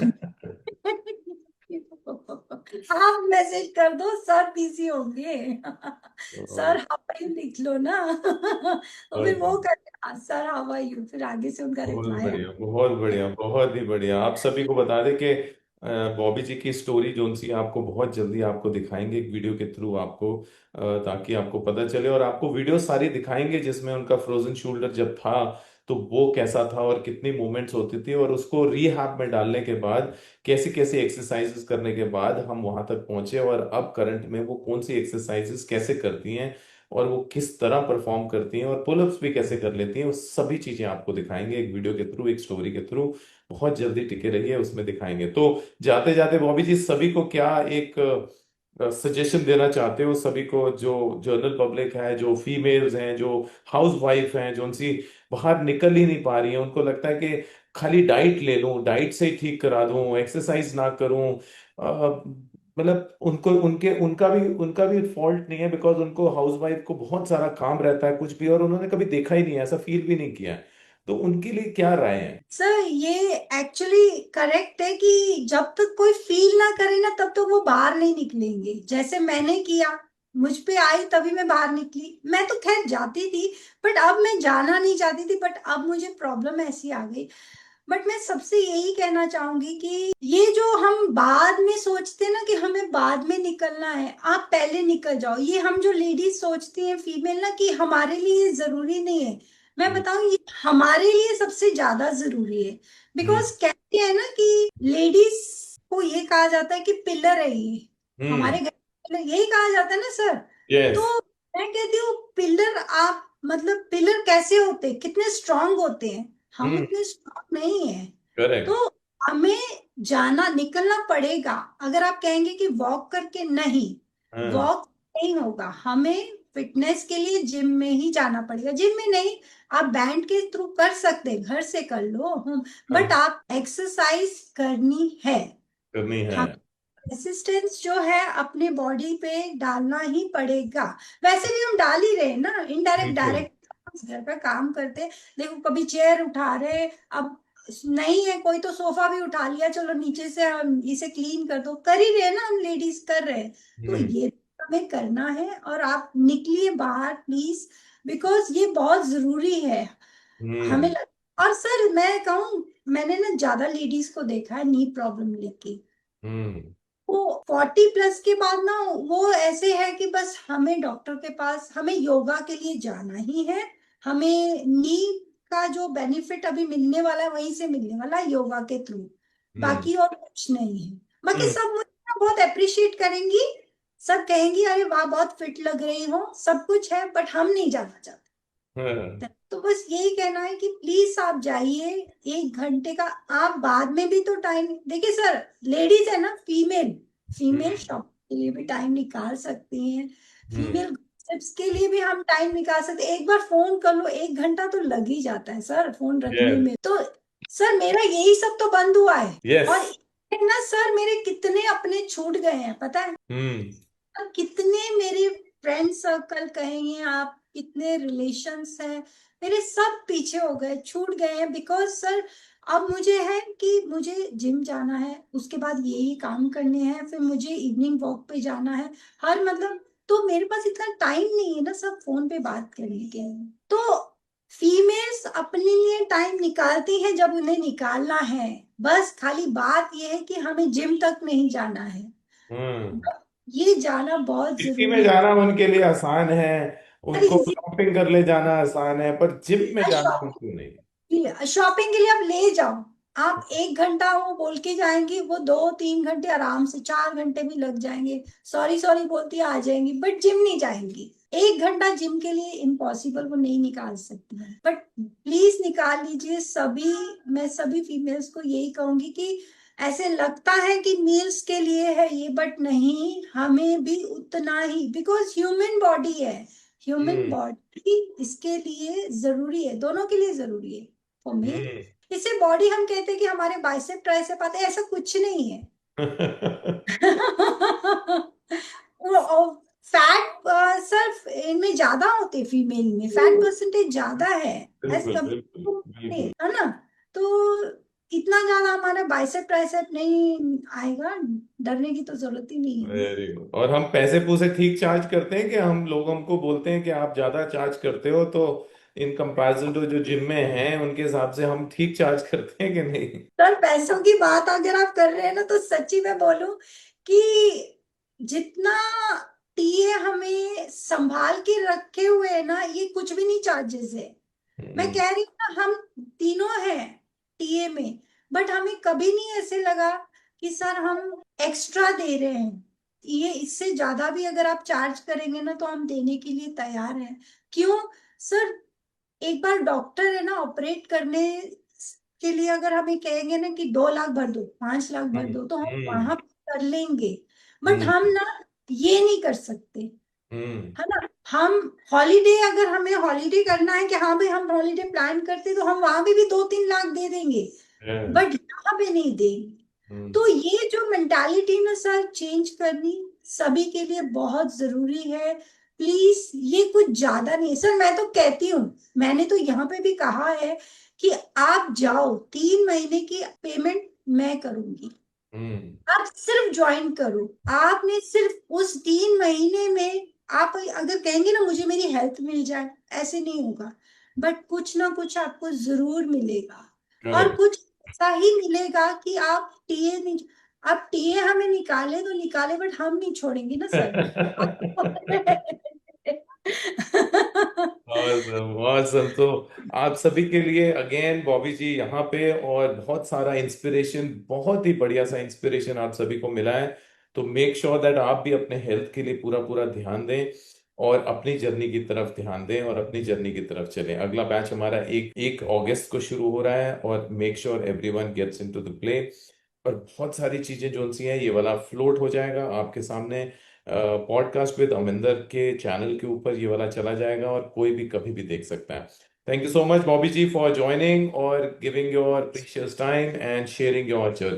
आप मैसेज कर दो, सर बिजी होंगे। सर हाउ आर यू लिख लो ना। तो फिर वो कर, सर हाउ आर यू, फिर आगे से उनका
बहुत
रिप्लाई।
बढ़िया, बहुत बढ़िया, बहुत ही बढ़िया। आप सभी को बता दें कि बॉबी जी की स्टोरी जोन सी आपको बहुत जल्दी आपको दिखाएंगे एक वीडियो के थ्रू आपको, ताकि आपको पता चले, और आपको वीडियो सारी दिखाएंगे जिसमें उनका फ्रोजन शोल्डर जब था तो वो कैसा था और कितनी मूवमेंट्स होती थी, और उसको रीहैब में डालने के बाद कैसी कैसी एक्सरसाइजेस करने के बाद हम वहां तक पहुंचे, और अब करंट में वो कौन सी एक्सरसाइजेस कैसे करती हैं और वो किस तरह परफॉर्म करती हैं, और पुलअप्स भी कैसे कर लेती हैं, वो सभी चीजें आपको दिखाएंगे एक वीडियो के थ्रू, एक स्टोरी के थ्रू। बहुत जल्दी टिके रहिए, उसमें दिखाएंगे। तो जाते जाते बॉबी जी सभी को क्या एक सजेशन देना चाहते हो, सभी को जो जनरल पब्लिक है, जो फीमेल्स हैं, जो हाउस वाइफ हैं, जो उनसी बाहर निकल ही नहीं पा रही हैं, उनको लगता है कि खाली डाइट ले लूं, डाइट से ही ठीक करा दूं, एक्सरसाइज ना करूं, मतलब उनको उनका भी फॉल्ट नहीं है, बिकॉज उनको हाउस वाइफ को बहुत सारा काम रहता है कुछ भी, और उन्होंने कभी देखा ही नहीं है, ऐसा फील भी नहीं किया है। तो उनके लिए क्या राय है?
सर ये एक्चुअली करेक्ट है कि जब तक कोई फील ना करे ना, तब तक वो बाहर नहीं निकलेंगे। जैसे मैंने किया, मुझ पे आई तभी मैं बाहर निकली। मैं तो खैर जाती थी, बट अब मैं जाना नहीं चाहती थी, बट अब मुझे प्रॉब्लम ऐसी आ गई। बट मैं सबसे यही कहना चाहूंगी कि ये जो हम बाद में सोचते हैं ना कि हमें बाद में निकलना है, आप पहले निकल जाओ। ये हम जो लेडीज सोचती हैं फीमेल ना कि हमारे लिए जरूरी नहीं है, मैं
हम्म।
बताऊं ये हमारे लिए सबसे ज्यादा जरूरी है। बिकॉज
हम्म।
कहते हैं ना कि लेडीज को ये कहा जाता है कि पिलर है ये, हमारे घर का pillar, यही कहा जाता है ना सर।
यस।
तो मैं कहती हूँ पिलर, आप मतलब पिलर कैसे होते हैं, कितने स्ट्रांग होते हैं, हम
हम्म।
उतने स्ट्रांग नहीं है। तो
करेक्ट।
हमें जाना निकलना पड़ेगा। अगर आप कहेंगे कि वॉक करके, नहीं,
हाँ।
वॉक नहीं होगा, हमें फिटनेस के लिए जिम में ही जाना पड़ेगा। जिम में नहीं, आप बैंड के थ्रू कर सकते हैं, घर से कर लो, बट
हाँ,
आप एक्सरसाइज करनी है।
करनी है।
हम रेसिस्टेंस जो है अपने बॉडी पे डालना ही पड़ेगा। वैसे भी हम डाल ही रहे हैं ना, इनडायरेक्ट
बिल्कुल।
डायरेक्ट घर का काम करते हैं। देखो कभी चेयर उठा रहे, अब नहीं है कोई तो सोफा भी उठा लिया, चलो नीचे से हम इसे क्लीन कर दो, कर ही रहे हैं ना, हम लेडीज कर रहे हैं। तो
हम्म।
ये हमें करना है, और आप निकलिए बाहर प्लीज, बिकॉज ये बहुत जरूरी है। हमें
हम्म।
और सर मैं कहूँ, मैंने ना ज्यादा लेडीज को देखा है नी प्रॉब्लम लेके,
हम्म।
वो 40+ के बाद ना वो ऐसे है कि बस हमें डॉक्टर के पास, हमें योगा के लिए जाना ही है। हमें नी का जो बेनिफिट अभी मिलने वाला है वहीं से मिलने वाला है, योगा के थ्रू।
हम्म।
बाकी और कुछ नहीं है। बाकी
हम्म।
सब मुझे ना बहुत अप्रिशिएट करेंगी, सब कहेंगी अरे वाह बहुत फिट लग रही हो, सब कुछ है, बट हम नहीं जाना चाहते।
हाँ।
तो बस यही कहना है कि प्लीज आप जाइए, 1 घंटे का। आप बाद में भी तो टाइम देखिए सर, लेडीज है ना, फीमेल, फीमेल
हम्म।
शॉप के लिए भी टाइम निकाल सकती हैं,
हम्म।
फीमेल टिप्स के लिए भी हम टाइम निकाल सकते हैं। एक बार फोन कर लो, 1 घंटा तो लग ही जाता है सर फोन रखने
यस।
में। तो सर मेरा यही सब तो बंद हुआ है। और
यस।
ना सर, मेरे कितने अपने छूट गए हैं पता है।
हम्म।
और कितने मेरे फ्रेंड सर्कल कहेंगे आप, कितने रिलेशंस हैं मेरे, सब पीछे हो गए, छूट गए हैं। बिकॉज सर अब मुझे है कि मुझे जिम जाना है, उसके बाद यही काम करने हैं, फिर मुझे इवनिंग वॉक पे जाना है, हर मतलब, तो मेरे पास इतना टाइम नहीं है ना सब फोन पे बात करने के। तो फीमेल्स अपने लिए टाइम निकालती हैं जब उन्हें निकालना है। बस खाली बात यह है कि हमें जिम तक नहीं जाना है,
हम्म।
ये जाना बहुत
सिटी में
जरूरी है।
जाना उनके लिए आसान है,
अरे
उनको शॉपिंग कर ले जाना आसान है, पर जिम में जाना उनको नहीं।
शॉपिंग के लिए आप ले जाओ, आप 1 घंटा वो बोल के जाएंगी, वो 2-3 घंटे आराम से, 4 घंटे भी लग जाएंगे, सॉरी सॉरी बोलती आ जाएंगी, बट जिम नहीं जाएंगी। 1 घंटा जिम के लिए इम्पॉसिबल, वो नहीं निकाल सकती है, बट प्लीज निकाल लीजिए सभी। मैं सभी फीमेल्स को यही कहूंगी कि ऐसे लगता है कि मेल्स के लिए है ये, बट नहीं, हमें भी उतना ही, बिकॉज ह्यूमन बॉडी है, ह्यूमन
हम्म।
बॉडी इसके लिए जरूरी है, दोनों के लिए जरूरी है। फॉर मी,
हम्म।
इससे बॉडी हम कहते हैं कि हमारे बाइसेप ट्राइसेप आते हैं, ऐसा कुछ नहीं है। फैट सर इनमें ज्यादा होते, फीमेल में फैट परसेंटेज ज्यादा है, ऐसे
बिल्कुल
कभी
बिल्कुल बिल्कुल।
है ना। तो इतना ज्यादा हमारा बाइसेप ट्राइसेप नहीं आएगा, डरने की तो जरूरत ही नहीं है।
Very good. और हम पैसे पूसे ठीक चार्ज करते हैं कि हम लोग हमको बोलते हैं कि आप ज्यादा चार्ज करते हो, तो इन कंपैरिजन तो जो जिम में हैं उनके हिसाब से हम ठीक चार्ज करते हैं कि नहीं?
सर पैसों की बात अगर आप कर रहे हैं ना, तो सच्ची में बोलूं कि जितना टीए हमें संभाल के रखे हुए है ना, ये कुछ भी नहीं चार्जेस है। मैं
हम्म।
कह रही हूँ ना, हम तीनों हैं टीए में, बट हमें कभी नहीं ऐसे लगा कि सर हम एक्स्ट्रा दे रहे हैं। ये इससे ज्यादा भी अगर आप चार्ज करेंगे ना, तो हम देने के लिए तैयार हैं। क्यों सर, एक बार डॉक्टर है ना ऑपरेट करने के लिए अगर हमें कहेंगे ना कि 2 लाख भर दो, 5 लाख भर
हम्म।
दो, तो हम
हम्म।
वहां कर लेंगे। बट
हम्म।
हम ना ये नहीं कर सकते,
हम्म।
है ना। हम हॉलीडे, अगर हमें हॉलीडे करना है कि हाँ भाई हम हॉलीडे प्लान करते, तो हम वहां पे भी 2-3 लाख दे देंगे,
Yeah.
बट यहाँ पे नहीं देंगे।
हम्म।
तो ये जो मेंटालिटी ना सर चेंज करनी सभी के लिए बहुत जरूरी है। प्लीज, ये कुछ ज्यादा नहीं है सर, मैं तो कहती हूँ, मैंने तो यहाँ पे भी कहा है कि आप जाओ, 3 महीने की पेमेंट मैं करूंगी,
हम्म।
आप सिर्फ ज्वाइन करो। आपने सिर्फ उस 3 महीने में, आप अगर कहेंगे ना मुझे मेरी हेल्थ मिल जाए, ऐसे नहीं होगा, बट कुछ ना कुछ आपको जरूर मिलेगा। और
करेक्ट।
कुछ ऐसा ही मिलेगा कि आप टीए नहीं, आप टीए हमें निकाले तो निकाले, बट हम नहीं छोड़ेंगे ना सर।
awesome, awesome। तो आप सभी के लिए अगेन बॉबी जी यहाँ पे, और बहुत सारा इंस्पिरेशन, बहुत ही बढ़िया सा इंस्पिरेशन आप सभी को मिला है। तो मेक श्योर दैट आप भी अपने हेल्थ के लिए पूरा पूरा ध्यान दें, और अपनी जर्नी की तरफ ध्यान दें, और अपनी जर्नी की तरफ चलें। अगला बैच हमारा 1 अगस्त को शुरू हो रहा है, और make sure everyone gets into the play. और बहुत सारी चीजें जो सी हैं, ये वाला फ्लोट हो जाएगा आपके सामने, पॉडकास्ट विद अमिंदर के चैनल के ऊपर ये वाला चला जाएगा, और कोई भी कभी भी देख सकता है। Thank you so much Bobby ji for joining और giving your precious time and sharing your journey.